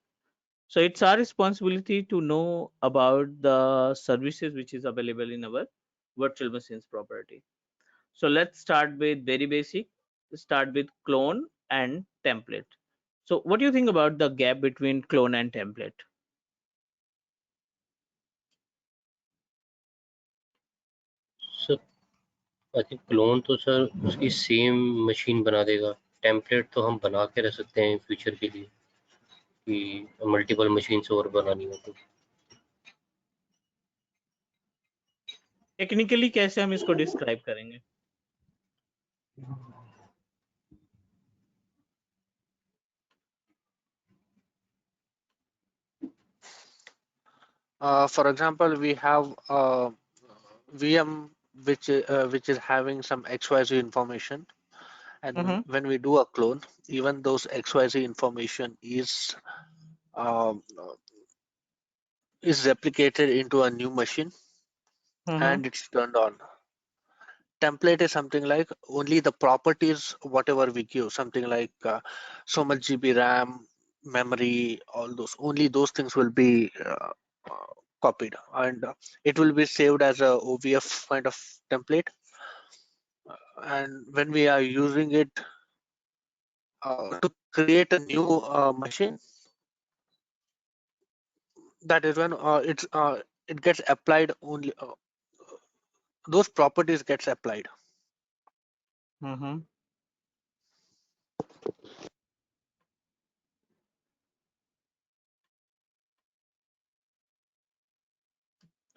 So it's our responsibility to know about the services which is available in our virtual machines property. So let's start with very basic. Start with clone and template. So what do you think about the gap between clone and template? Sir I think clone तो sir उसकी same machine बना देगा. Template तो हम बना के रख सकते हैं फ्यूचर के लिए कि मल्टीपल मशीन और बनानी हो तो. टेक्निकली कैसे हम इसको डिस्क्राइब करेंगे? For example, we have a VM which is having some XYZ information, and when we do a clone, even those XYZ information um, is replicated into a new machine and it's turned on. Template is something like only the properties, whatever we give, something like so much GB RAM, memory, all those, only those things will be copied, and it will be saved as a OVF kind of template. And when we are using it to create a new machine, that is when it gets applied only. Those properties gets applied.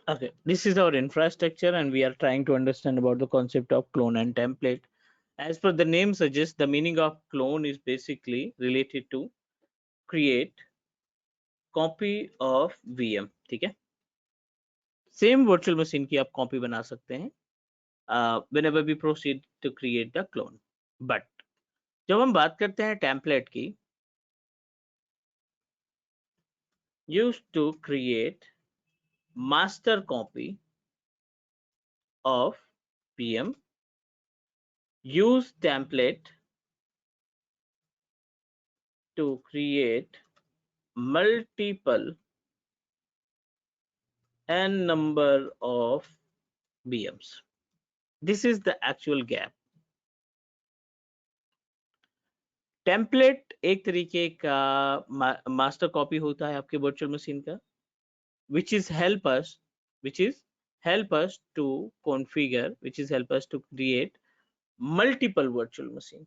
Okay, this is our infrastructure and we are trying to understand about the concept of clone and template. As per the name suggests, the meaning of clone is basically related to create copy of VM. ठीक है? Same virtual machine की आप copy बना सकते हैं whenever we proceed to create the clone. But जब हम बात करते हैं template की, used to create master copy of VM, use template to create multiple n number of VMs. This is the actual gap. Template एक तरीके का master copy होता है आपके वर्चुअल मशीन का, which is help us to configure, which is help us to create multiple virtual machine.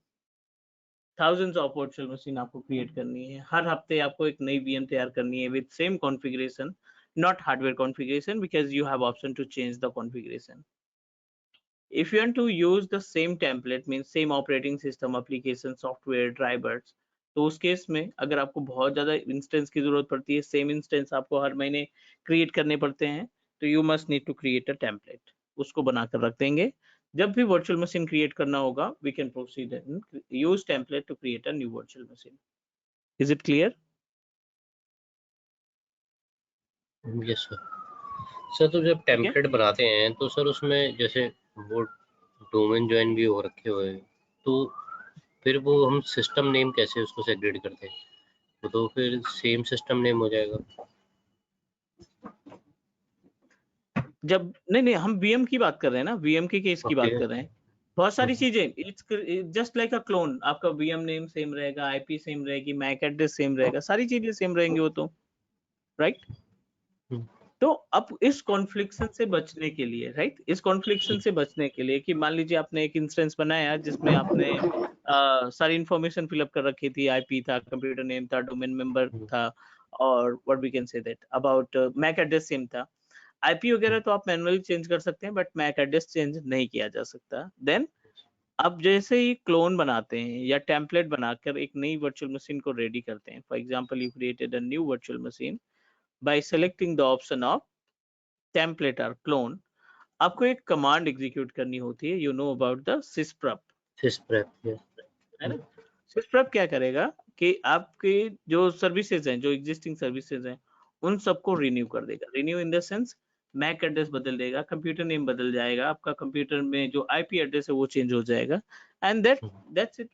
Thousands of virtual machine आपको create करनी है, हर हफ्ते आपको एक नई VM तैयार करनी है with same configuration, not hardware configuration, because you have option to change the configuration. If you want to use the same template, means same operating system, application, software, drivers, तो उस केस में अगर आपको बहुत ज्यादा इंस्टेंस की जरूरत पड़ती है, सेम इंस्टेंस आपको हर महीने क्रिएट करने पड़ते हैं, तो you must need to create a template, उसको बनाकर रख देंगे. जब भी वर्चुअल मशीन क्रिएट करना होगा, we can proceed and use template to create a new virtual machine. Is it clear? Yes sir. तो जब टेम्पलेट बनाते हैं तो सर उसमें जैसे वो डोमेन ज्वाइन भी हो रखे हुए, तो फिर वो हम सिस्टम नेम कैसे उसको सेग्रीगेट करते हैं? तो फिर सेम सिस्टम नेम हो जाएगा. जब नहीं हम VM की बात कर रहे हैं ना, VM के केस की बात कर रहे हैं. बहुत सारी चीजें, it's just like a clone. आपका VM नेम सेम रहेगा, IP सेम रहेगी, मैक एड्रेस सेम रहेगा, सारी चीजें सेम रहेंगी वो तो, राइट? तो अब इस कॉन्फ्लिक्शन से बचने के लिए, राइट, इस कॉन्फ्लिक्शन से बचने के लिए कि मान लीजिए आपने एक इंस्टेंस बनाया जिसमें आपने सारी इंफॉर्मेशन फिलअप कर रखी थी, IP था, कंप्यूटर नेम था, डोमेन मेंबर था, और what we can say that about MAC address same था. IP वगैरह तो आप मैनुअली चेंज कर सकते हैं, बट मैक एड्रेस चेंज नहीं किया जा सकता. देन अब जैसे ही क्लोन बनाते हैं या टेम्पलेट बनाकर एक नई वर्चुअल मशीन को रेडी करते हैं, for example you created a new virtual machine by selecting the option of template or clone, आपको एक कमांड एग्जीक्यूट करनी होती है. You know about the sysprep, है ना? sysprep क्या करेगा कि आपके जो सर्विसेज हैं, जो एग्जिस्टिंग सर्विसेज हैं, उन सबको रिन्यू कर देगा. Renew in the sense MAC address बदल देगा, कंप्यूटर नेम बदल जाएगा, आपका कंप्यूटर में जो IP एड्रेस है वो चेंज हो जाएगा, एंड दैट्स इट.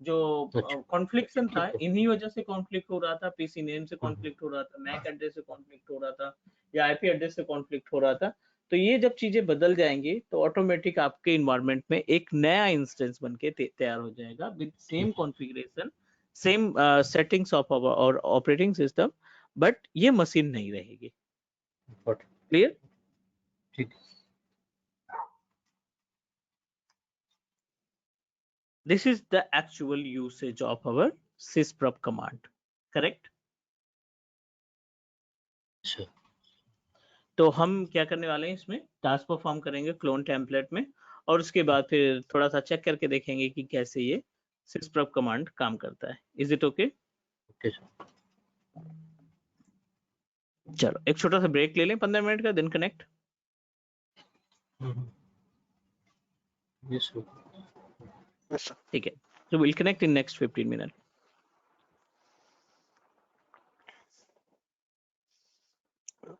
जो कॉन्फ्लिक्शन था, इन्हीं वजह से कॉन्फ्लिक्ट हो रहा था, PC नेम से कॉन्फ्लिक्ट हो रहा था, मैक एड्रेस से कॉन्फ्लिक्ट हो रहा था, या IP एड्रेस से कॉन्फ्लिक्ट हो रहा था. तो ये जब चीजें बदल जाएंगी तो ऑटोमेटिक आपके इन्वायरमेंट में एक नया इंस्टेंस बनके तैयार हो जाएगा with same configuration, same settings of और ऑपरेटिंग सिस्टम, बट ये मशीन नहीं रहेगी. क्लियर? ठीक. This is the actual usage of our sysprep command, correct? Sure. तो हम क्या करने वाले हैं, इसमें टास्क परफॉर्म करेंगे क्लोन टेम्पलेट में, और उसके बाद फिर थोड़ा सा चेक करके देखेंगे कि कैसे ये sysprep कमांड काम करता है. Is it okay? Okay sir. चलो एक छोटा सा ब्रेक ले लें 15 मिनट का, देन कनेक्ट. Yes sir. ठीक है, so we'll connect in next 15 minutes.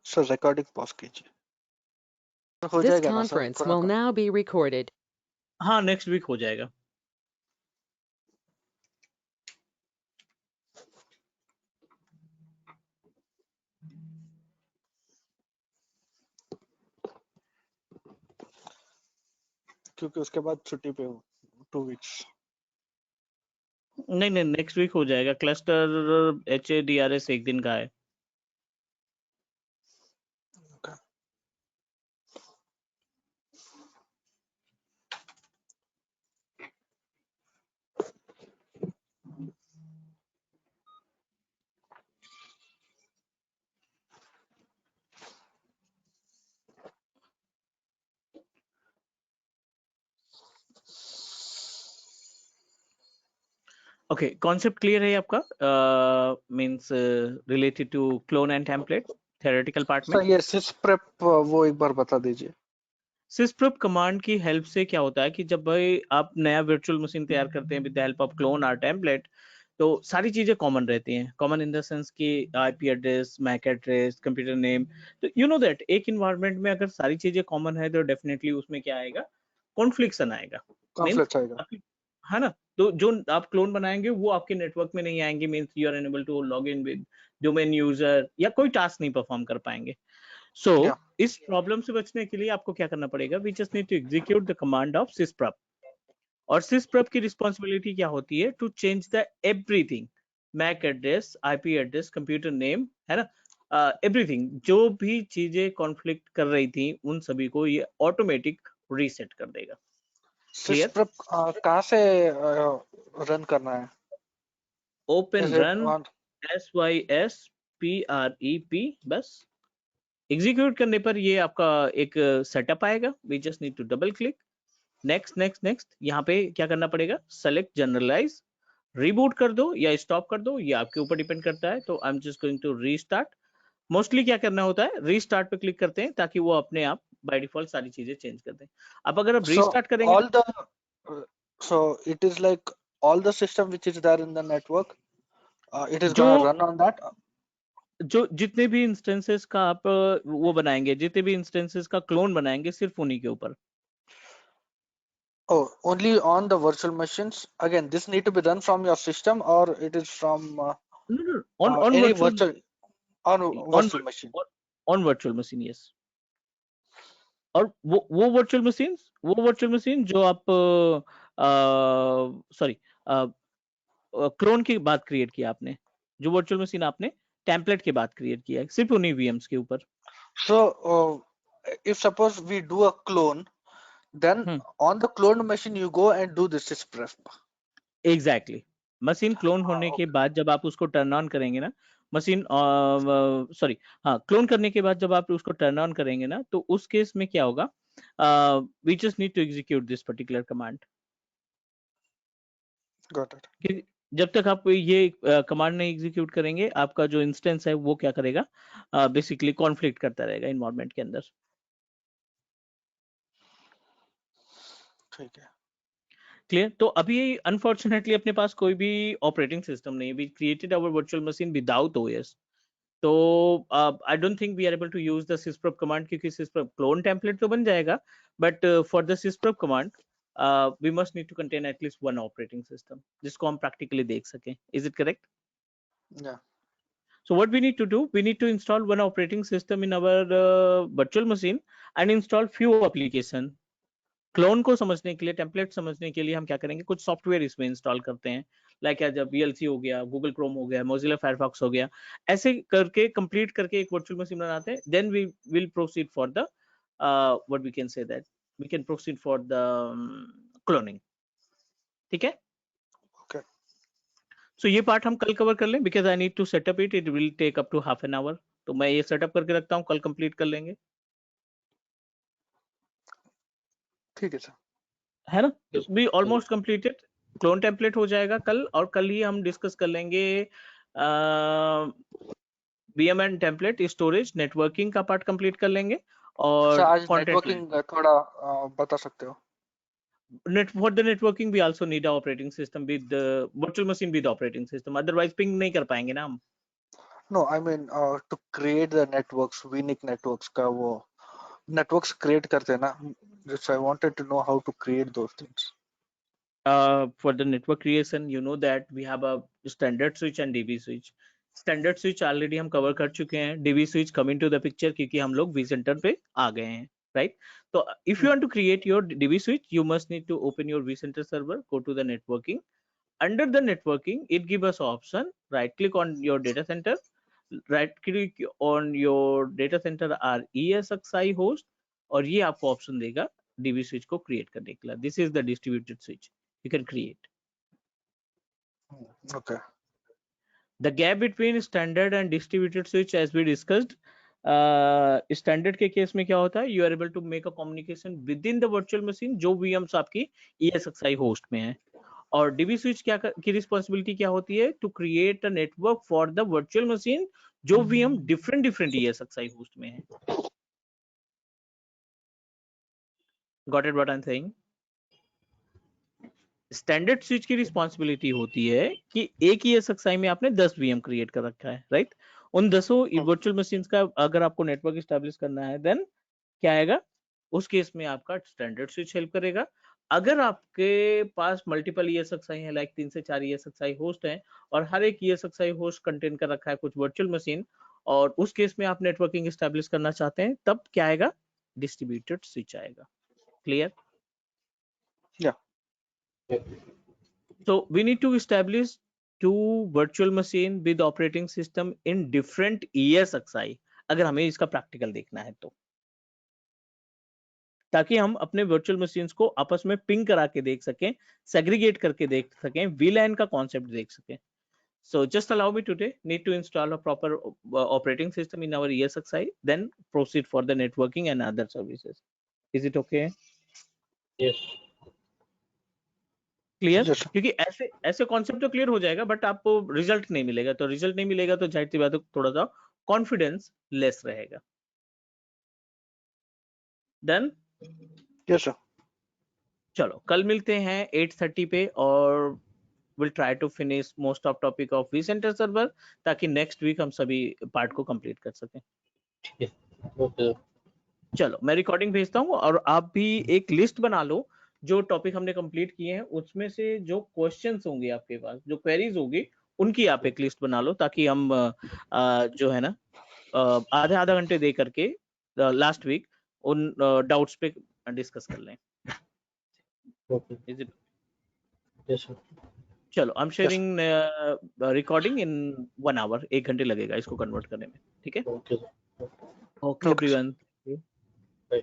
Sir recording pause कीजिए. हो This जाएगा ना sir? conference will now be recorded. हाँ, नेक्स्ट वीक हो जाएगा. क्योंकि उसके बाद छुट्टी पे हूँ 2 वीक्स. नहीं नेक्स्ट वीक हो जाएगा. क्लस्टर HADRS एक दिन का है. ओके, कॉन्सेप्ट क्लियर है आपका? Means related to clone and template theoretical part में. सर ये sysprep वो एक बार बता दीजिए. sysprep कमांड की हेल्प से क्या होता है कि जब भाई आप नया वर्चुअल मशीन तैयार करते हैं with the help of clone और टेम्पलेट, तो सारी चीजें कॉमन रहती हैं. कॉमन इन द सेंस कि IP address, MAC address, computer name. तो यू नो दैट एक इन्वायरमेंट में अगर सारी चीजें कॉमन है तो डेफिनेटली उसमें क्या आएगा, कॉन्फ्लिक्शन आएगा. कॉन्फ्लिक्ट आएगा, है ना? तो जो आप क्लोन बनाएंगे वो आपके नेटवर्क में नहीं आएंगे, means you are unable to log in with domain user, या कोई टास्क नहीं परफॉर्म कर पाएंगे. सो Yeah. इस प्रॉब्लम से बचने के लिए आपको क्या करना पड़ेगा, we just need to execute the command of sysprop. और sysprop की रिस्पॉन्सिबिलिटी क्या होती है, to change the everything, MAC address, IP address, computer name, है ना, एवरीथिंग, जो भी चीजें कॉन्फ्लिक्ट कर रही थी उन सभी को ये ऑटोमेटिक रीसेट कर देगा. क्लियर? Sysprep कहाँ से रन करना है? Open Is it run on? SYSPREP, बस एग्जीक्यूट करने पर ये आपका एक सेटअप आएगा. We just need to double click, next next next. यहाँ पे क्या करना पड़ेगा, सेलेक्ट जनरलाइज, रिबूट कर दो या स्टॉप कर दो, ये आपके ऊपर डिपेंड करता है. तो I am just going to restart. Mostly क्या करना होता है, रीस्टार्ट पे क्लिक करते हैं ताकि वो अपने आप बाय डिफॉल्ट सारी चीजें चेंज कर दें. अब अगर आप So रीस्टार्ट करेंगे all the so it is like all the system which is there in the network, it is gonna जो run on that. जो जितने भी इंस्टेंसेस का आप वो बनाएंगे, जितने भी इंस्टेंसेस का क्लोन बनाएंगे, सिर्फ उन्हीं के ऊपर. Oh, only on the virtual machines. Again, this need to be done from your system, or it is from No, on any virtual virtual on on virtual machine. on virtual machine, yes. और वो virtual machine जो आप sorry clone की बात create किया आपने, जो virtual machine आपने टेम्पलेट के बाद क्रिएट किया है, सिर्फ उन्हीं VMs के ऊपर. So if suppose we do a clone, then on the cloned machine you go and do this sysprep. Exactly. Machine clone होने के बाद जब आप उसको टर्न ऑन करेंगे ना, मशीन सॉरी हाँ, क्लोन करने के बाद जब आप उसको टर्न ऑन करेंगे ना, तो उस केस में क्या होगा, we just need to execute this particular command. Got it. कि जब तक आप ये कमांड नहीं एग्जीक्यूट करेंगे, आपका जो इंस्टेंस है वो क्या करेगा, बेसिकली कॉन्फ्लिक्ट करता रहेगा इन्वायरमेंट के अंदर. ठीक है. क्लियर? तो अभी अनफॉर्चुनेटली अपने पास कोई भी ऑपरेटिंग सिस्टम नहीं है. We created our virtual machine without OS. तो I don't think we are able to use the sysprop command, क्योंकि sysprop क्लोन टेम्पलेट तो बन जाएगा, but for the sysprop command we must need to contain at least one operating system जिसको हम practically देख सकें. Is it correct? Yeah. So what we need to do, we need to install one operating system in our virtual machine and install few application. Clone को समझने के लिए, template समझने के लिए हम क्या करेंगे, कुछ सॉफ्टवेयर इसमें इंस्टॉल करते हैं, लाइक जब VLC हो गया, गूगल क्रोम हो गया, मोजिला फायरफॉक्स हो गया, ऐसे करके कंप्लीट करके एक वर्चुअल मशीन बनाते हैं. Then we will proceed for the what we can say that we can proceed for the cloning. ठीक है? Okay. सो ये पार्ट हम कल कवर कर लें, because I need to setup it. It will take up to half an hour. तो मैं ये सेटअप करके रखता हूँ, कल कंप्लीट कर लेंगे. ठीक है सर. है ना? Be almost completed. Clone template हो जाएगा कल, और कल ही हम डिस्कस कर लेंगे VM and template, storage, networking का पार्ट कंप्लीट कर लेंगे. और सर आज कंटेंट नेटवर्किंग थोड़ा बता सकते हो? for the networking we also need a operating system with the virtual machine with operating system, otherwise ping नहीं कर पाएंगे ना हम. No, I mean to create the networks, VNIC networks का वो networks create करते हैं ना. Just I wanted to know how to create those things. For the network creation, you know that we have a standard switch and DB switch. Standard switch already हम cover कर चुके हैं. DB switch come into the picture क्योंकि हम लोग vCenter पे आ गए हैं, right? So if you want to create your DB switch, you must need to open your vCenter server, go to the networking. Under the networking, it gives us option. Right click on your data center. Right click on your data center or ESXi host, और ये आपको option देगा DB switch को create करने के लिए. This is the distributed switch you can create. Okay. The gap between standard and distributed switch, as we discussed, standard के case में क्या होता है, you are able to make a communication within the virtual machine जो VMs आपकी ESXi host में है. और DB switch क्या की रिस्पॉन्सिबिलिटी क्या होती है, to create a network for the virtual machine जो VM different ESXi host में है. Got it what I'm saying? Standard switch की रिस्पॉन्सिबिलिटी होती है कि एक ही ESXi में आपने 10 VM क्रिएट कर रखा है, राइट? उन 10 वर्चुअल मशीन्स का अगर आपको नेटवर्क एस्टैब्लिश करना है, देन क्या आएगा, उस केस में आपका स्टैंडर्ड स्विच हेल्प करेगा. अगर आपके पास मल्टीपल ESXi है, लाइक 3 से 4 ESXi होस्ट हैं, और हर एक ESXi होस्ट कंटेन कर रखा है कुछ वर्चुअल मशीन, और उस केस में आप नेटवर्किंग एस्टेब्लिश करना चाहते हैं, तब क्या आएगा, डिस्ट्रीब्यूटेड स्विच आएगा। Clear? Yeah. So we need to establish two virtual machine with operating system in different ESXi, अगर हमें इसका प्रैक्टिकल देखना है तो, ताकि हम अपने वर्चुअल मशीन्स को आपस में पिंग करा के देख सकें, सेग्रीगेट करके देख सकें, VLAN का कॉन्सेप्ट देख सकें। So just allow me today need to install a proper operating system in our ESXi, then proceed for the networking and other services. Is it okay? Yes. Clear? Yes, sir. क्योंकि ऐसे ऐसे concept तो clear हो जाएगा, but आपको result नहीं मिलेगा, तो रिजल्ट नहीं मिलेगा तो जाहिर सी बात है थोड़ा सा कॉन्फिडेंस लेस रहेगा। डन? Yes, sir. चलो कल मिलते हैं 8:30 पे और will try to finish most of topic of vCenter server, ताकि नेक्स्ट वीक हम सभी पार्ट को कंप्लीट कर सकें। Okay. चलो मैं रिकॉर्डिंग भेजता हूँ, और आप भी एक लिस्ट बना लो जो टॉपिक हमने कंप्लीट किए हैं, उसमें से जो क्वेश्चंस होंगे आपके पास, जो क्वेरीज होगी, उनकी आप एक लिस्ट बना लो, ताकि हम जो है ना आधा आधा घंटे दे करके लास्ट वीक उन डाउट्स पे डिस्कस कर लें। Okay. Is it? Yes, sir. चलो I am sharing recording in 1 hour, 1 घंटे लगेगा इसको कन्वर्ट करने में। ठीक है? Okay, sir. Okay everyone. Bye.